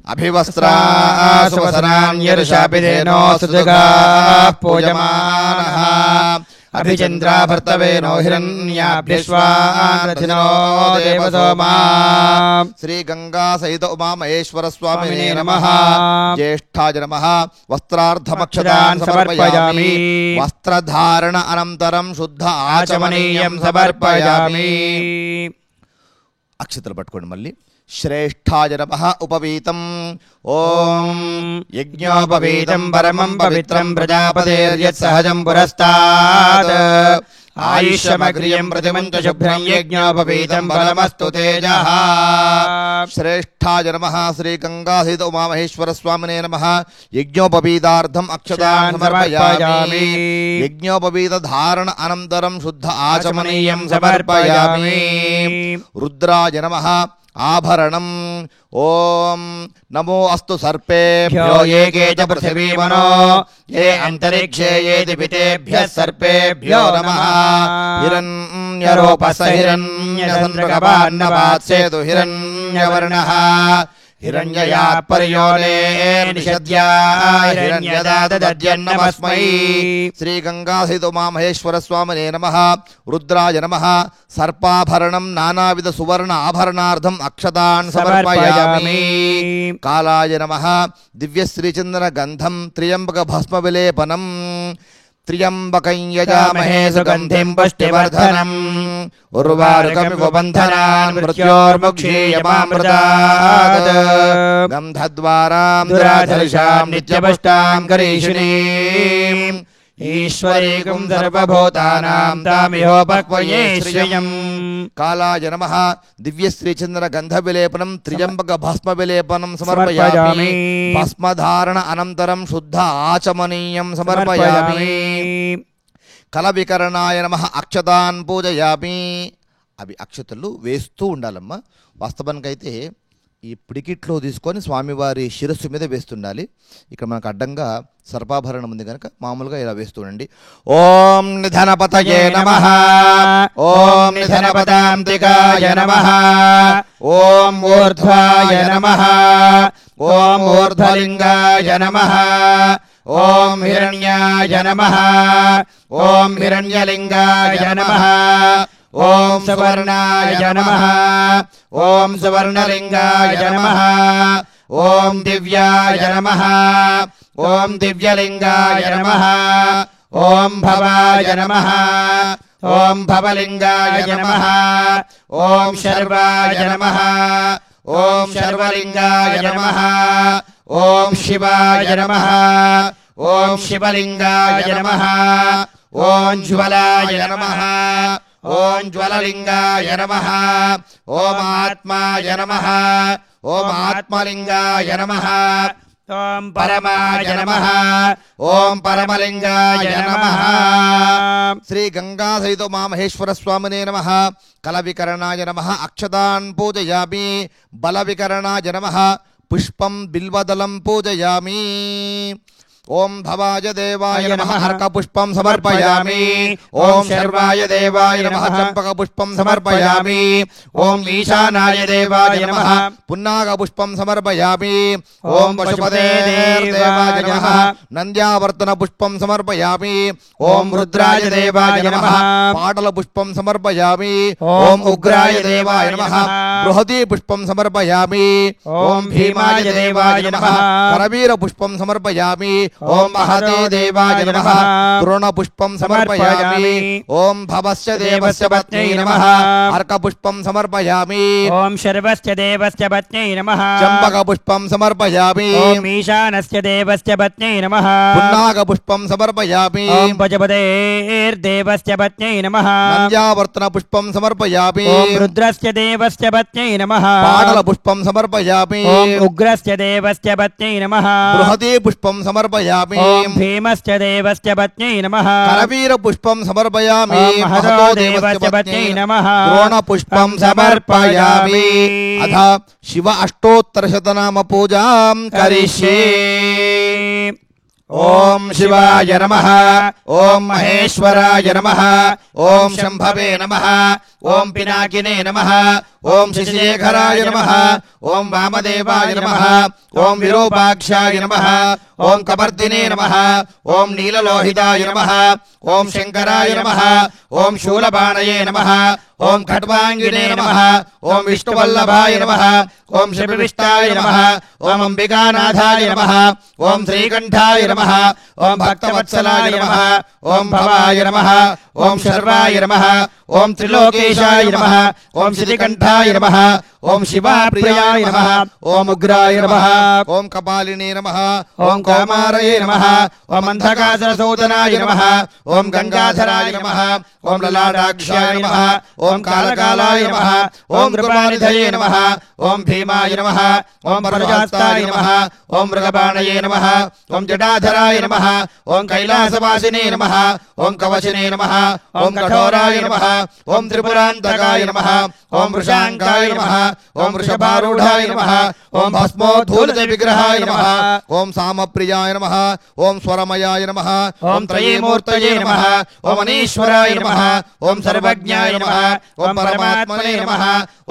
अभिवस्त्रासुवसनान्यर्षाभिधेनो सुजगाः पूजमानः अभिचन्द्रा भर्तवेनो हिरण्याभ्यश्वानथिनो देवसोमा। श्री गंगा सहित उमामहेश्वर स्वामिने नमः। ज्येष्ठाय नमः। वस्त्रार्धमक्षतान् समर्पयामि। वस्त्रधारण अनन्तरं शुद्ध आचमनीयं समर्पयामि। अक्षत्र पट्टुकोंडि मल्ली। श्रेष्ठाय नमः। उपवीतम् ओम यज्ञोपवीतं परमं पवित्रं प्रजापतेर्यत्सहजं पुरस्तात् आयुष्यमग्रियं प्रतिमन्त शुभ्रं यज्ञोपवीतं फलमस्तु तेजः। श्रेष्ठाय नमः। श्री गंगा सहित उमामहेश्वर स्वामिने नमः। यज्ञोपवीतार्थम् अक्षतान् समर्पयामि। यज्ञोपवीत धारण अनन्तरं शुद्ध आचमनीयं समर्पयामि। रुद्राय नमः। ఆభరణం. ఓం నమో అస్తు సర్పేభ్యో ఏకే చ పృథివీమనో ఏ అంతరిక్షే ఏది పితేభ్యః సర్పేభ్యో నమః. హిరణ్యరూపస హిరణ్యచంద్రగవాన్నవాత్సేతు హిరణ్యవర్ణః. హిరణ్యయాత్ పర్యోనేర్నిషద్యా హిరణ్యదాదద్యన్నమస్మై. శ్రీ గంగాసహిత ఉమామహేశ్వర స్వామినే నమః. రుద్రాయ నమః. సర్పాభరణం నానావిధ సువర్ణ ఆభరణార్థం అక్షతాన్ సమర్పయామి. కాలాయ నమః. దివ్యశ్రీచందన గంధం త్ర్యంబక భస్మ విలేపనం. త్ర్యంబకం యజామహే సుగంధిం పుష్టివర్ధనం. ఉర్వారుకమివ బంధనాన్ మృత్యోర్ముక్షీయమామృతాత్. గంధద్వారాం దురాధర్షాం నిత్యపుష్టాం కరీషిణీం. ఈశ్వరీకం సర్వభూతానాం తామిహోపక్వయే శ్రియం. కాలాయ నమః. దివ్యశ్రీచంద్ర గంధ విలేపనం త్ర్యంబక భస్మ విలేపనం సమర్పయామి. భస్మధారణ అనంతరం శుద్ధ ఆచమనీయం సమర్పయామి. కలవికరణాయ నమః. అక్షతాన్ పూజయామి. అవి అక్షతలు వేస్తూ ఉండాలమ్మా. వాస్తవానికైతే ఈ పిడికిట్లో తీసుకొని స్వామివారి శిరస్సు మీద వేస్తుండాలి. ఇక్కడ మనకు అడ్డంగా సర్పాభరణం ఉంది కనుక మామూలుగా ఇలా వేస్తుండండి. ఓం నిధనపతయే నమః. ఓం నిధనపదాంతికాయ నమః. ఓం ఊర్ధ్వాయ నమః. ఓం ఊర్ధ్వలింగాయ నమః. ఓం హిరణ్యాయ నమః. ఓం హిరణ్యలింగాయ నమః. ఓం సువర్ణాయ నమః. ఓం సువర్ణలింగాయ నమః. ఓం దివ్యాయ నమః. ఓం దివ్యలింగాయ నమః. ఓం భవాయ నమః. ఓం భవలింగాయ నమః. ఓం శర్వాయ నమః. ఓం శర్వలింగాయ నమః. ఓం శివాయ నమః. ఓం శివలింగాయ నమః. ఓం జ్వలాయ నమః. ఓం జ్వలలింగాయ నమః. ఓం ఆత్మాయ నమః. ఓం ఆత్మలింగాయ నమః. ఓం పరమాయ నమః. ఓం పరమలింగాయ నమః. శ్రీ గంగా సహిత ఉమామహేశ్వర స్వామినే నమః. కలవికరణాయ నమః. అక్షతాన్ పూజయామి. బలవికరణాయ నమః. పుష్పం బిల్వదలం పూజయామి. ఓం భవాయ దేవాయ నమః. హర్కపుష్పం సమర్పయామి. ఓం శర్వాయ దేవాయ నమః. చంపకపుష్పం సమర్పయామి. ఓం ఈశానాయ దేవాయ నమః. పున్నాగపుష్పం సమర్పయామి. ఓం పశుపతేర్దేవాయ నమః. నంద్యావర్తన పుష్పం సమర్పయామి. ఓం రుద్రాయ దేవాయ నమః. పాటల పుష్పం సమర్పయామి. ఓం ఉగ్రాయ దేవాయ నమః. బృహతి పుష్పం సమర్పయామి. ఓం భీమాయ దేవాయ నమః. కరవీర పుష్పం సమర్పయామి. ఓం మహతే దేవాయ నమః. ద్రోణ పుష్పం సమర్పయామి. ఓం భవస్య దేవస్య పత్న్యై నమః. అర్క పుష్పం సమర్పయామి. ఓం శర్వస్య దేవస్య పత్న్యై నమః. చంపక పుష్పం సమర్పయామి. ఓం ఈశానస్య దేవస్య పత్న్యై నమః. పున్నాగ పుష్పం సమర్పయామి. ఓం పశుపతేర్దేవస్య పత్న్యై నమః. నంద్యావర్తన పుష్పం సమర్పయామి. ఓం రుద్రస్య దేవస్య పత్న్యై నమః. పాటల పుష్పం సమర్పయామి. ఓం ఉగ్రస్య దేవస్య పత్న్యై నమః. బృహతి పుష్పం సమర్పయామి. ఓం భీమస్య దేవస్య పత్న్యై నమః. కరవీర పుష్పం సమర్పయామి. ఓం మహతో దేవస్య పత్న్యై నమః. ద్రోణ పుష్పం సమర్పయామి. అథ శివ అష్టోత్తర శతనామ పూజాం కరిష్యే. ఓం శివాయ నమః. ఓం మహేశ్వరాయ నమః. ఓం శంభవే నమః. ఓం పినాకినే నమః. ఓం శశిశేఖరాయ నమః. ఓం వామదేవాయ నమః. ఓం విరూపాక్షాయ నమః. ఓం కపర్దినే నమః. ఓం నీలలోహితాయ నమః. ఓం శంకరాయ నమః. ఓం శూలబాణయే నమః. ఓం ఖట్వాంగినే నమః. ఓం విష్ణువల్లభాయ నమః. ఓం శపివిష్టాయ నమః. ఓం అంబికానాథాయ నమః. ఓం శ్రీకంఠాయ నమః. ఓం భక్తవత్సలాయ నమః. ఓం భవాయ నమః. ఓం శర్వాయ నమః. ఓం త్రిలోకేశాయ నమః. ఓం శ్రీకంఠాయ నమః. ఓం శివాప్రియాయ నమః. ఓం ఉగ్రాయ నమః. ఓం కపాలినే నమః. ఓం కౌమారయే నమః. ఓం అంధకాసురసూదనాయ నమః. ఓం గంగాధరాయ నమః. ఓం లలాటాక్షాయ నమః. ఓం కాలకాలాయ నమః. ఓం కృపానిధయే నమః. ఓం భీమాయ నమః. ఓం పరజాస్తాయ నమః. ఓం మృగబాణయే నమః. ఓం జటాధరాయ నమః. ఓం కైలాసవాసినే నమః. ఓం కవచినే నమః. ఓం కఠోరాయ నమః. ఓం త్రిపురాంతకాయ నమః. ఓం వృషాంకాయ నమః. ఓం వృషభారూఢాయ నమః ఓం భస్మోద్ధూలిత విగ్రహాయ నమః ఓం సామప్రియాయ నమః ఓం స్వరమయాయ నమః ఓం త్రయీమూర్తయే నమః ఓం అనీశ్వరాయ నమః ఓం సర్వజ్ఞాయ నమః ఓం పరమాత్మనే నమః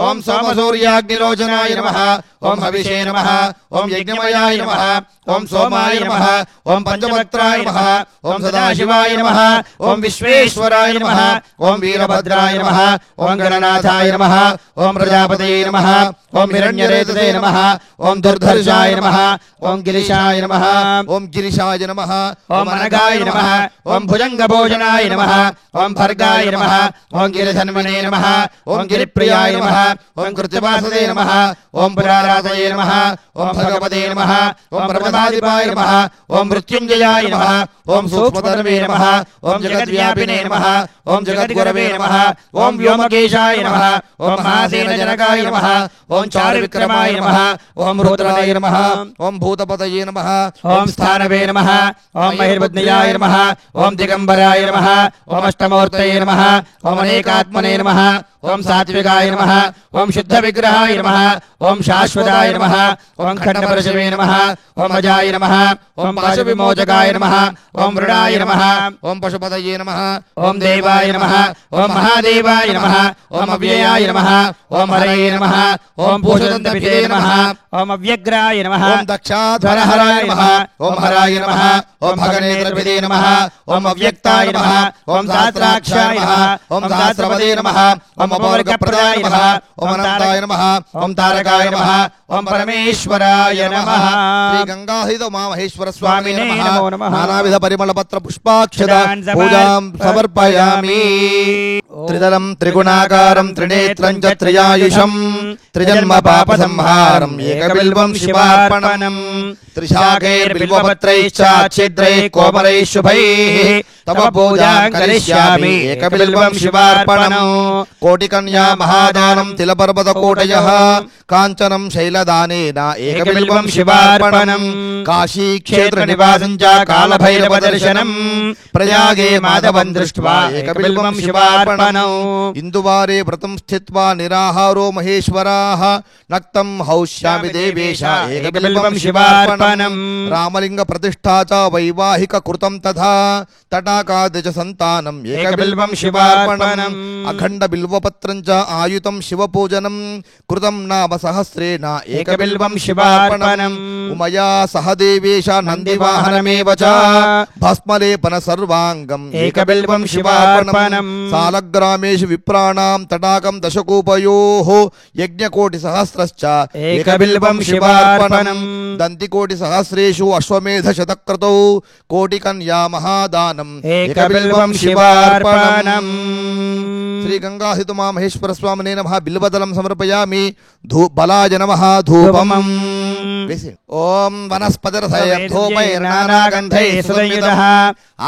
ఓం సోమసూర్యాగ్నిలోచనాయ నమః ఓం హవిషే నమః ఓం యజ్ఞమయాయ నమః ఓం సోమాయ నమః ఓం పంచవక్త్రాయ నమః ఓం సదాశివాయ నమః ఓం విశ్వేశ్వరాయ నమః ఓం వీరభద్రాయ నమః ఓం గణనాథాయ నమః ఓం ప్రజాపతయే నమః ఓం హిరణ్యరేతసే నమః ఓం దుర్ధర్షాయ నమః ఓం గిరిశాయ నమః ఓం గిరిశాయ నమః ఓం అనగాయ నమః ఓం భుజంగభోజనాయ నమః ఓం భర్గాయ నమః ఓం గిరిధన్వనే నమః ఓం గిరిప్రియాయ నమః ఓం కృత్యవాసదే నమః ఓం పురారాధయే నమః ఓం భగవతే నమః ఓం ప్రమదాధిపాయ నమః ఓం మృత్యుంజయాయ నమః ఓం సూక్ష్మధర్మే నమః ఓం జగద్వ్యాపినే నమః ఓం జగద్గురవే నమః ఓం వ్యోమకేశాయ నమః ఓం మహాసేనజనకాయ నమః ఓం చారువిక్రమాయ నమః ఓం రుద్రాయ నమః ఓం భూతపతయే నమః ఓం స్థానవే నమః ఓం మహిర్వద్నయాయ నమః ఓం దిగంబరాయ నమః ఓం అష్టమూర్తయే నమః ఓం అనేకాత్మనే నమః ఓం సాత్వికాయ నమః ఓం శుద్ధ విగ్రహాయ నమః ఓం శాశ్వతాయ నమః ఓం ఖండపరశవే నమః ఓం అజాయ నమః ఓం పాశవిమోచకాయ నమః ఓం మృడాయ నమః ఓం పశుపతయే నమః ఓం దేవాయ నమః ఓం మహాదేవాయ నమః ఓం అవ్యయాయ నమః ఓం హరయే నమః ఓం పూషదంతపితే నమః ఓం అవ్యగ్రాయ నమః ఓం దక్షాధ్వరహరాయ నమః ఓం హరాయ నమః ఓం భగనేత్రపితే నమః ఓం అవ్యక్తాయ నమః ఓం సహస్రాక్షాయ నమః ఓం సహస్రపదే నమః ఓం అపవర్గప్రదాయ నమః ఓం అనంతాయ నమః ఓం తారకాయ నమః ఓం పరమేశ్వరాయ నమః శ్రీ గంగాహిత ఉమామహేశ్వర స్వామినే నమః నానావిధ పరిమళ పత్ర పుష్పాక్షత పూజాం సమర్పయామి త్రిదలం త్రిగుణాకారం త్రినేత్రం చ త్రియాయుషం త్రిజన్మ పాప సంహారం ఏకబిల్వం శివార్పణం త్రిశాఖైర్బిల్వపత్రైశ్చ ఛిద్రైః కోమలైః శుభైః తవ పూజాం కరిష్యామి ఏకబిల్వం శివార్పణం కోటికన్యా మహాదానం తిలపర్వత కోటయః కాంచనం శైలదానేన ఏకబిల్వం శివార్పణం కాశీ క్షేత్ర నివాసం చ కాలభైరవ దర్శనం ప్రయాగే మాధవం దృష్ట్వా ఏకబిల్వం శివార్పణం ఇందువారే వ్రతం స్థిత్వా నిరాహారో మహేశ్వరాః నక్తం హౌష్యామి దేవేశ ఏకబిల్వం శివార్పణం రామలింగ ప్రతిష్ఠా చ వైవాహిక కృతం తథా తటాకాదిచ సంతానం ఏకబిల్వం శివార్పణం అఖండ బిల్వపత్రం చ ఆయుతం శివపూజనం కృతం నామ సహస్రేణ ఏకబిల్వం శివార్పణం ఉమయా సహ దేవేశ నందివాహనమేవ చ భస్మలేపన సర్వాంగం ఏకబిల్వం శివార్పణం సాలగ్రామేషు విప్రాణాం తటాకం దశకూపయోః యజ్ఞకోటి సహస్రశ్చ ఏకబిల్వం శివార్పణం దంతికోటి సహస్రేషు అశ్వమేధ శతక్రతౌ కోటికన్యా మహాదానం ఏకబిల్వం శివార్పణం శ్రీ గంగాహిత ఉమామహేశ్వర స్వామినే నమః బిల్వదలం సమర్పయామి బలాయ నమః ధూపం ఓం వనస్పతిరథయం ధూపైర్నానాగంధైః సుసంయుతః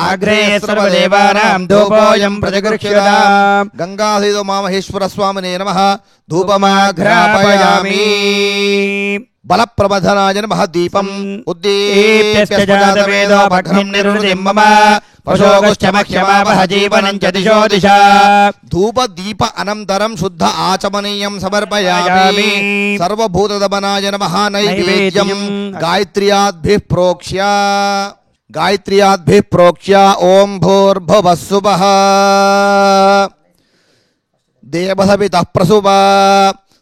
ఆగ్రే సర్వదేవానాం ధూపోయం ప్రతిగృహ్యతాం గంగాహిత ఉమామహేశ్వర స్వామినే నమః ధూపమాఘ్రాపయామి బలప్రబధనాయ నమః దీపం ఉద్దీప్య జాతవేదో భగ్నం నిరుణిం మమ పశోగుశ్చమఖ్యమావహ జీవనం చ దిశో దిశ ధూప దీప అనంతరం శుద్ధ ఆచమనీయం సమర్పయామి సర్వభూతదమనాయ నమః నైవేద్యం గాయత్ర్యాద్భిః ప్రోక్ష్య ఓం భూర్భువః స్సువః దేవసవితః ప్రసువా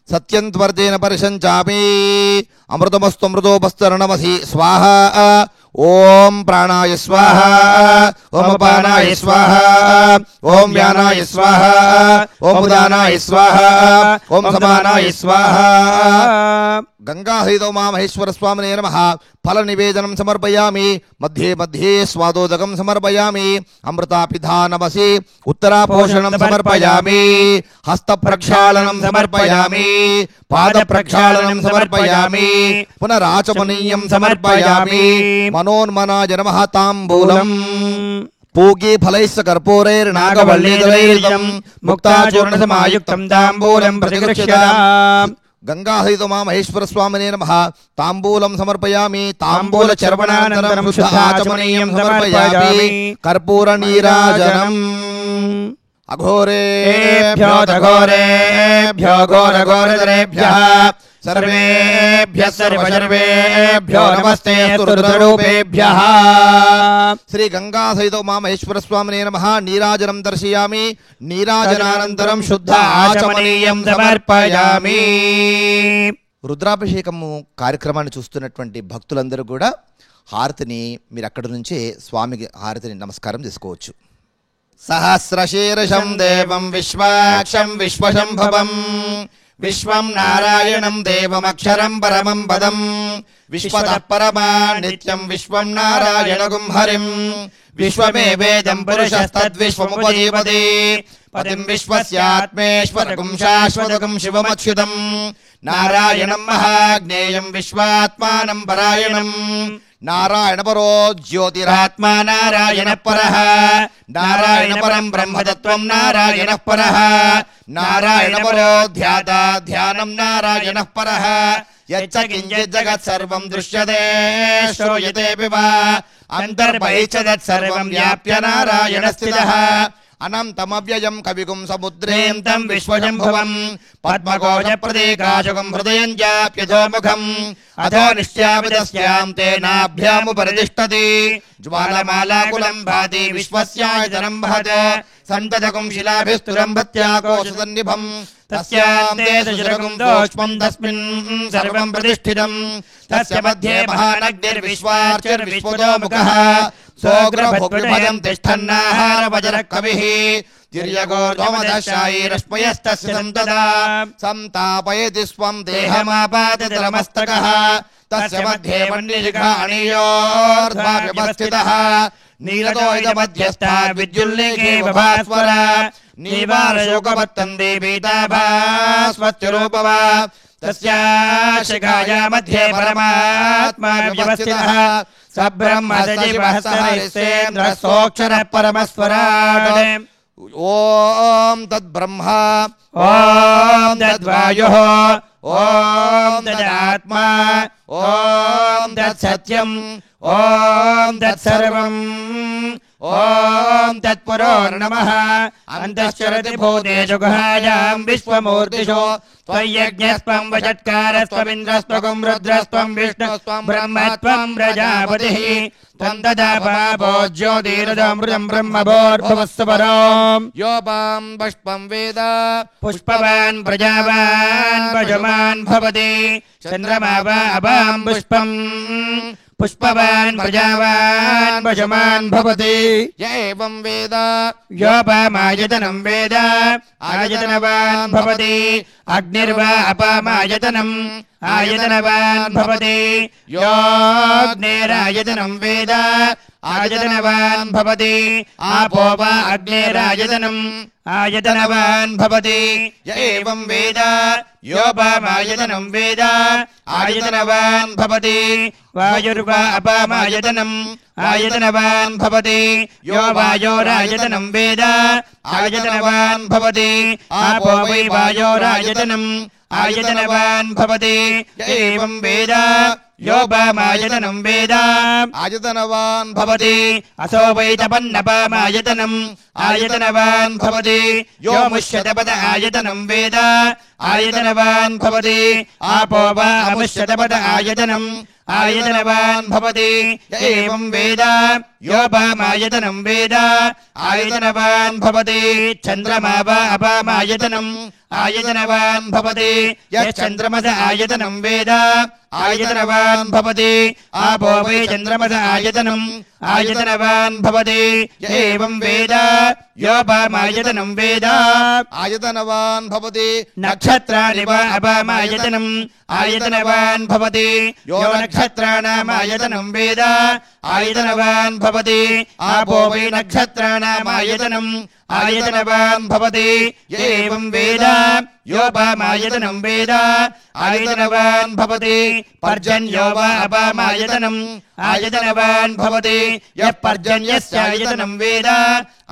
సత్యం త్వర్జేన పరిశంచామి అమృతమస్తు అమృతోపస్తరణమసి స్వాహ ఓం ప్రాణాయ స్వాహ ఓం అపానాయ స్వాహ ఓం వ్యానాయ స్వాహ ఓం ఉదానాయ స్వాహ ఓం సమానాయ స్వాహ గంగాహిత ఉమామహేశ్వర స్వామినే నమః ఫల నివేదనం సమర్పయామి మధ్యే మధ్యే స్వాదోదకం సమర్పయామి అమృతాపిధానమసి ఉత్తరాపోషణం సమర్పయామి హస్త ప్రక్షాళనం సమర్పయామి పాద ప్రక్షాళనం సమర్పయామి పునరాచమనీయం సమర్పయామి మనోన్మనాయ నమః తాంబూలం పూగీ ఫలైశ్చ కర్పూరైర్నాగవల్లీదలైర్యుతం ముక్తాచూర్ణ సమాయుక్తం తాంబూలం ప్రతిగృహ్యతాం గంగాహిత ఉమామహేశ్వర స్వామినే నమః తాంబూలం సమర్పయామి తాంబూల చర్వణానంతరం శుద్ధ ఆచమనీయం సమర్పయామి కర్పూర నీరాజనం అఘోరేభ్యో ఘోరేభ్యో ఘోరఘోరధరేభ్యః సర్వేభ్యः సర్వేభ్యో నమస్తే రుద్రరూపేభ్యః. శ్రీ గంగా సహిత ఉమామహేశ్వర స్వామినే నమః. నీరాజనం దర్శయామి. నీరాజనానంతరం శుద్ధ ఆచమనీయం సమర్పయామి. రుద్రాభిషేకము కార్యక్రమాన్ని చూస్తున్నటువంటి భక్తులందరూ కూడా హారతిని మీరు అక్కడి నుంచే స్వామికి హారతిని నమస్కారం చేసుకోవచ్చు. సహస్రశీర్షం దేవం విశ్వాక్షం విశ్వశంభవం విశ్వం నారాయణం దేవమక్షరం పరమం పదం విశ్వతః పరమా నిత్యం విశ్వం నారాయణగుం హరిం విశ్వమేవేదం పురుషస్తద్విశ్వముపజీవతి పతిం విశ్వస్యాత్మేశ్వరగుం శాశ్వతగుం శివమచ్యుతం నారాయణం మహాజ్ఞేయం విశ్వాత్మానం పరాయణం నారాయణ పరో జ్యోతిరాత్మా నారాయణ పరః నారాయణ పరం బ్రహ్మతత్వం నారాయణ పరః నారాయణ పరో ధ్యాత ధ్యానం నారాయణ పరః యచ్చ కించిత్ జగత్ సర్వం దృశ్యతే శ్రూయతేపి వా అంతర్బహిశ్చ తత్ సర్వం వ్యాప్య నారాయణ స్థితః అనంతమవ్యయం కవిగుం సముద్రేంతం విశ్వశంభువం పద్మకోశ ప్రతీకాశకం హృదయం చాప్యధోముఖం అథో నిశ్చాపితస్యాం తేనాభ్యాముపరితిష్టతి జ్వాలమాలాకులం భాతి విశ్వస్యాయతనం వహత సంతతకుం శిలాభిస్తురం భత్యాకోశసన్నిభం తస్యాం తే సుశిరగుం దోష్మం తస్మిన్ సర్వం ప్రతిష్ఠితం తస్య మధ్యే మహానగ్నిర్విశ్వార్చిర్విశ్వతోముఖః సోగ్రభద్రం తిష్టన్నాహారవజరః కవిః తిర్యగోర్ధమదశాయైరశ్మయస్తస్య సంతదా సంతాపయతి స్వం దేహమాపాతతి రమస్తకః తస్య మధ్యే మణిశిఖాణీయోర్ధ్వా వ్యవస్థితః నీలతోయితమధ్యస్థా విద్యుల్లేఖే భాస్వర నీవారశోకవత్తందే పీతాభాస్వత్యురూపవా తస్యాశిఖాయా మధ్యే పరమాత్మా వ్యవస్థితః సబ్రహ్మ సజీవః సహస్రేంద్రః సోక్షరః పరమస్వరాట్. ఓం తద్బ్రహ్మ ఓం తద్వాయుః ఓం తదాత్మా ఓం తత్సత్యం ఓం తత్సర్వం ఓం తత్పురోర్నమః. అంతశ్చరతి భూతేషు గుహాయాం విశ్వమూర్తిషు త్వయ్యజ్ఞస్త్వం వషట్కారస్త్వమింద్రస్త్వగుం రుద్రస్త్వం విష్ణుస్త్వం బ్రహ్మత్వం ప్రజాపతిః త్వం తదా పాపో జ్యోతిరదమృతం బ్రహ్మభోర్భువస్సు పరం. యోపాం పుష్పం వేద పుష్పవాన్ ప్రజావాన్ పశుమాన్ భవతి చంద్రమా వా అపాం పుష్పం పుష్పవాన్ ప్రజావాన్ పశుమాన్ భవతి. ఏవం వేద యోపామాయతనం వేద ఆయతనవాన్ భవతి అగ్నిర్వా అపామాయతనం ఆయతనవాన్ భవతి యోగ్నేరాయతనం వేద ఆయతనవాన్ భవతి ఆపో వా అగ్నేరాయతనం ఆయతనవాన్ భవతి. ఏవం వేద యోపామాయతనం వేద ఆయతనవాన్ భవతి వాయుర్వా అపామాయతనం ఆయతనవాన్ భవతి యో వాయోరాయతనం వేద ఆయతనవాన్ భవతి ఆపో వై వాయోరాయతనం ఆయతనవాన్ భవతి. ఏవం వేద యోపామాయతనం వేద ఆయతనవాన్ భవతి అసో వై తపన్నపామాయతనం ఆయతనవాన్ భవతి యో ముష్యతపద ఆయతనం వేద ఆయతనవాన్ భవతి ఆపో వా అముష్యతపద ఆయతనం ఆయతనవాన్ భవతి. ఏవం వేద యోపామాయతనం వేద ఆయతనవాన్ భవతి చంద్రమా వా అపామాయతనం ఆయతనవాన్ భవతి యశ్చంద్రమస ఆయతనం వేద ఆయతనవాన్ భవతి ఆపో వై చంద్రమస ఆయతనం ఆయతనవాన్ భవతి. ఏవం వేద యోపామాయతనం వేద ఆయతనవాన్ భవతి నక్షత్రాణి వా అపామాయతనం ఆయతనవాన్ భవతి యో నక్షత్రాణామాయతనం వేద ఆయతనవాన్ భవతి ఆపో వై నక్షత్రాణామాయతనం ఆయతనవాన్ భవతి. ఏవం వేద యోపామాయతనం వేద ఆయతనవాన్ భవతి పర్జన్యో వా అపామాయతనం ఆయతనవాన్ భవతి యః పర్జన్యస్యాయతనం వేద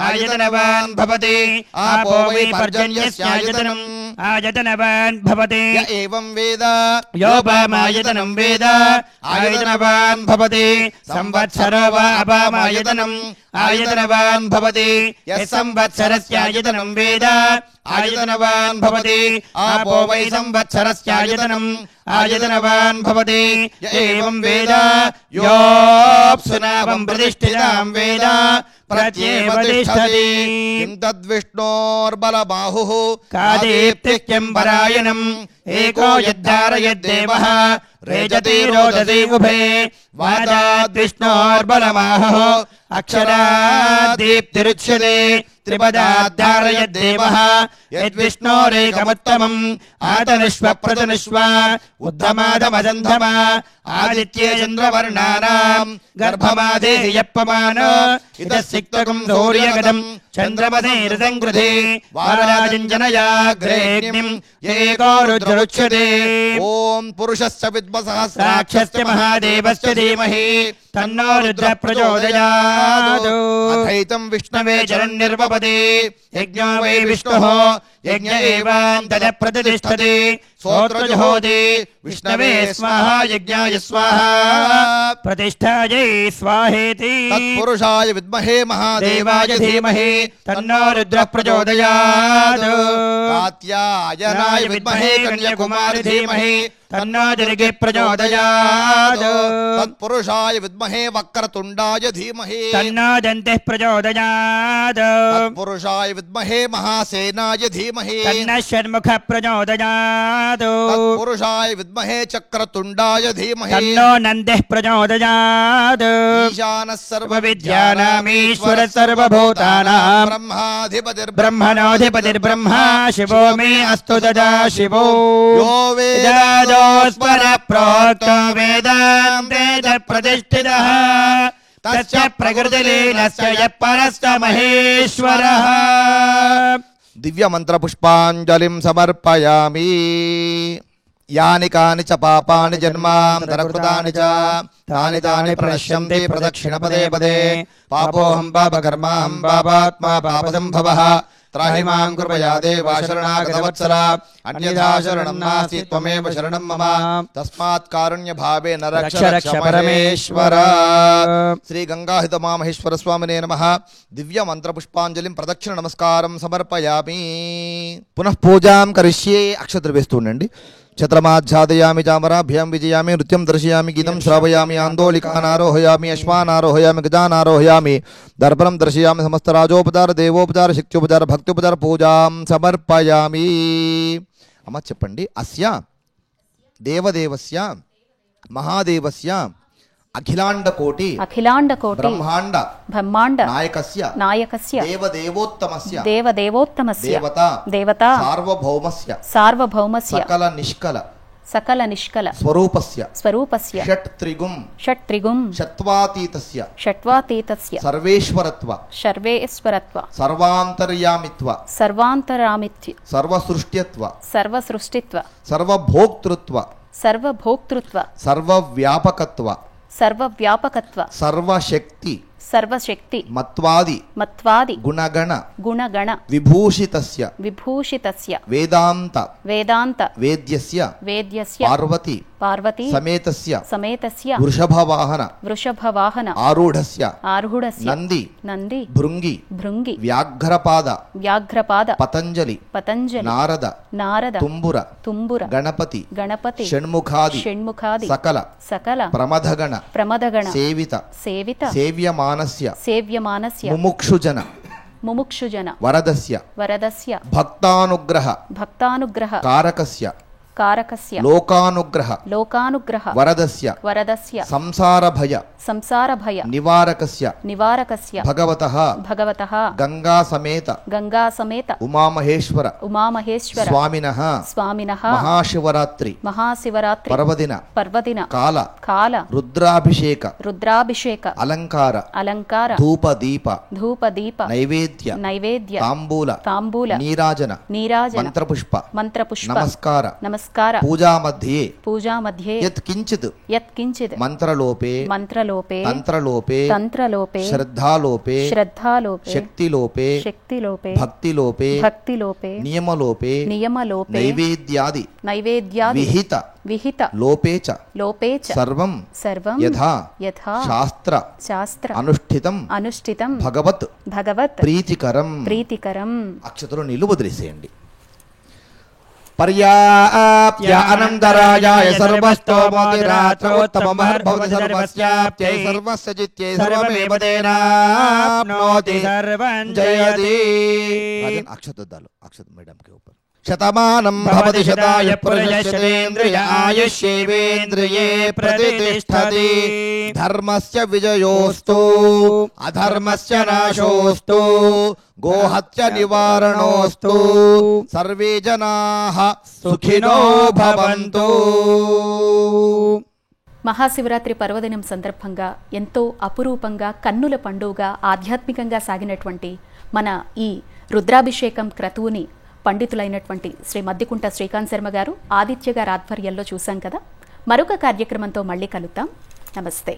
ఆయతనవాన్ భవతి ఆపో వై పర్జన్యస్యాయతనం ఆయతనవాన్ భవతి య ఏవం వేద యోపామాయతనం వేద ఆయతనవాన్ భవతి సంవత్సరో వా అపామాయతనం ఆయతనవాన్ భవతి యః సంవత్సరస్యాయతనం వేద ఆయతనవాన్ భవతి ఆపో వై సంవత్సరస్యాయతనం ఆయతనవాన్ భవతి య ఏవం వేద యోప్సునావం ప్రతిష్ఠితాం వేద ప్రత్యేవ తిష్టతి కిం తద్విష్ణోర్బలబాహుః కాదీప్తిక్యం పరాయణం ఏకో యద్ధారయద్దేవః రేజతి రోదసి ఉభే వాదాద్విష్ణోర్బలమాహుః అక్షరాద్దీప్తిరుచ్యతే త్రిపదాద్ధారయద్దేవః యద్విష్ణోరేకముత్తమం ఆతనుష్వ ప్రతనుష్వ ఉద్ధమాదమదంధమ ఆదిత్యే చంద్రవర్ణానాం గర్భమాదేహి యప్పమానో ఇదస్సిక్తకం సూర్యగతం చంద్రమసేర్సంగృధే వారాజంజనయాగ్రేగ్నిం ఏకో రుద్రుచ్యతే ఓం పురుషస్య సాక్షస్య మహాదేవస్య ధీమహి తన్నో రుద్ర ప్రచోదయాత్ అథైతం విష్ణవే జరన్నిర్వపదే యజ్ఞో వై విష్ణుః యజ్ఞ ఏవాం తద ప్రతిష్ఠతే స్తోత్రజహోతి విష్ణవే స్వాహా యజ్ఞాయ స్వాహా ప్రతిష్ఠాయై స్వాహేతి తత్పురుషాయ విద్మహే దేవాయ మహాదేవాయ ధీమహి తన్నో రుద్ర ప్రచోదయాత్ కాత్యాయనాయ విద్మహే కన్యాకుమారి ధీమహి తన్నో దుర్గే ప్రచోదయాత్ తత్పురుషాయ విద్మహే వక్రతుండాయ ధీమహి తన్నో దంతిః ప్రచోదయాత్ తత్పురుషాయ విద్మహే మహాసేనాయ ధీమహి తన్న షణ్ముఖ ప్రచోదయాత్ తత్పురుషాయ విద్మహే చక్రతుండాయ ధీమహి తన్నో నందిః ప్రచోదయాత్ ఈశానః సర్వవిద్యానామీశ్వర సర్వభూతానాం బ్రహ్మణోధిపతిర్బ్రహ్మ శివో మే అస్తు తదా శివో యో వేదాదోస్పర ప్రోక్తో వేదాంతే ప్రతిష్ఠితః తస్య ప్రకృతిలీనస్య యః పరస్య మహేశ్వరః. దివ్య మంత్ర పుష్పాంజలిం సమర్పయామి. యాని కాని చ పాపాని జన్మాంతరకృతాని చ తాని తాని ప్రణశ్యంతి ప్రదక్షిణ పదే పదే. పాపోహం పాపకర్మాహం పాపాత్మా పాపసంభవః. త్రాహి మాం కృపయా దేవా శరణాగతవత్సల. అన్యథా శరణం నాస్తి త్వమేవ శరణం మమ. తస్మాత్ కారుణ్య భావేన రక్ష రక్ష పరమేశ్వర. శ్రీ గంగాహిత మామహేశ్వర స్వామినే నమః. దివ్య మంత్ర పుష్పాంజలిం ప్రదక్షిణ నమస్కారం సమర్పయామి. పునః పూజాం కరిష్యే. అక్షతలు వేస్తూ ఉండండి. ఛత్రమాఛాదయామి చామరాభ్యాం విజయామి నృత్యం దర్శయామి గీతం శ్రావయామి ఆందోళికానారోహయామి అశ్వానారోహయామి గజానారోహయామి దర్పణం దర్శయామి సమస్త రాజోపచార దేవోపచార శక్త్యోపచార భక్త్యోపచార పూజాం సమర్పయామి. అమ్మ చెప్పండి. అస్య దేవదేవస్య మహాదేవస్య అఖిలాండ కోటి బ్రహ్మాండ నాయకస్య దేవదేవోత్తమస్య దేవతా సార్వభౌమస్య సకల నిష్కల స్వరూపస్య షట్త్రిగుం షట్వాతీతస్య సర్వేశ్వరత్వ సర్వాంతర్యామిత్వ సర్వసృష్టిత్వ సర్వభోక్తృత్వ సర్వవ్యాపకత్వ సర్వశక్తి మత్వాది గుణగణ విభూషితస్య వేదాంత వేద్యస్య పార్వతీ సమేతస్య వృషభవాహన ఆరూఢస్య నంది భృంగి వ్యాఘ్రపాద పతంజలి నారద తుంబుర గణపతి షణ్ముఖాది సకల ప్రమథగణ సేవిత సేవ్యమానస్య ముముక్షుజన వరదస్య భక్తానుగ్రహ కారకస్య లోకానుగ్రహ వరదస్య సంసారభయ నివారకస్య భగవతః గంగా సమేత ఉమామహేశ్వర స్వామినః మహాశివరాత్రి పర్వదిన కాల రుద్రాభిషేక అలంకార ధూపదీప నైవేద్య తాంబూల నీరాజన మంత్రపుష్ప నమస్కార పూజా మధ్యే యత్కించిత్ మంత్రలోపే తంత్రలోపే తంత్రలోపే శ్రద్ధాలోపే శక్తిలోపే భక్తిలోపే నియమలోపే నైవేద్యాది విహిత లోపే చ సర్వం యథా శాస్త్ర అనుష్ఠితం భగవత్ ప్రీతికరం. అక్షతలు నీళ్లు వదిలేసేయండి. పర్యాప్య అనంతరాయాయ సర్వస్తోమోతిరాత్రోత్తమమహర్భవతి సర్వస్యాప్త్యై సర్వస్య జిత్యై సర్వమేవ తేనాప్నోతి సర్వం జయతి. అక్షతద్దాలు అక్షత మేడం के ऊपर శతమానం భవతి శతాయ పురుషేంద్రియ ఆయుష్యేవేంద్రియే ప్రతిష్టతి. ధర్మస్య విజయోస్తు అధర్మస్య నాశోస్తు గోహత్య నివారణోస్తు సర్వే జనాః సుఖినో భవంతు. మహాశివరాత్రి పర్వదినం సందర్భంగా ఎంతో అపురూపంగా కన్నుల పండుగగా ఆధ్యాత్మికంగా సాగినటువంటి మన ఈ రుద్రాభిషేకం క్రతువుని పండితులైనటువంటి శ్రీ మద్దికుంట శ్రీకాంత్ శర్మ గారు, ఆదిత్య గారి ఆధ్వర్యంలో చూశాం కదా. మరొక కార్యక్రమంతో మళ్ళీ కలుద్దాం. నమస్తే.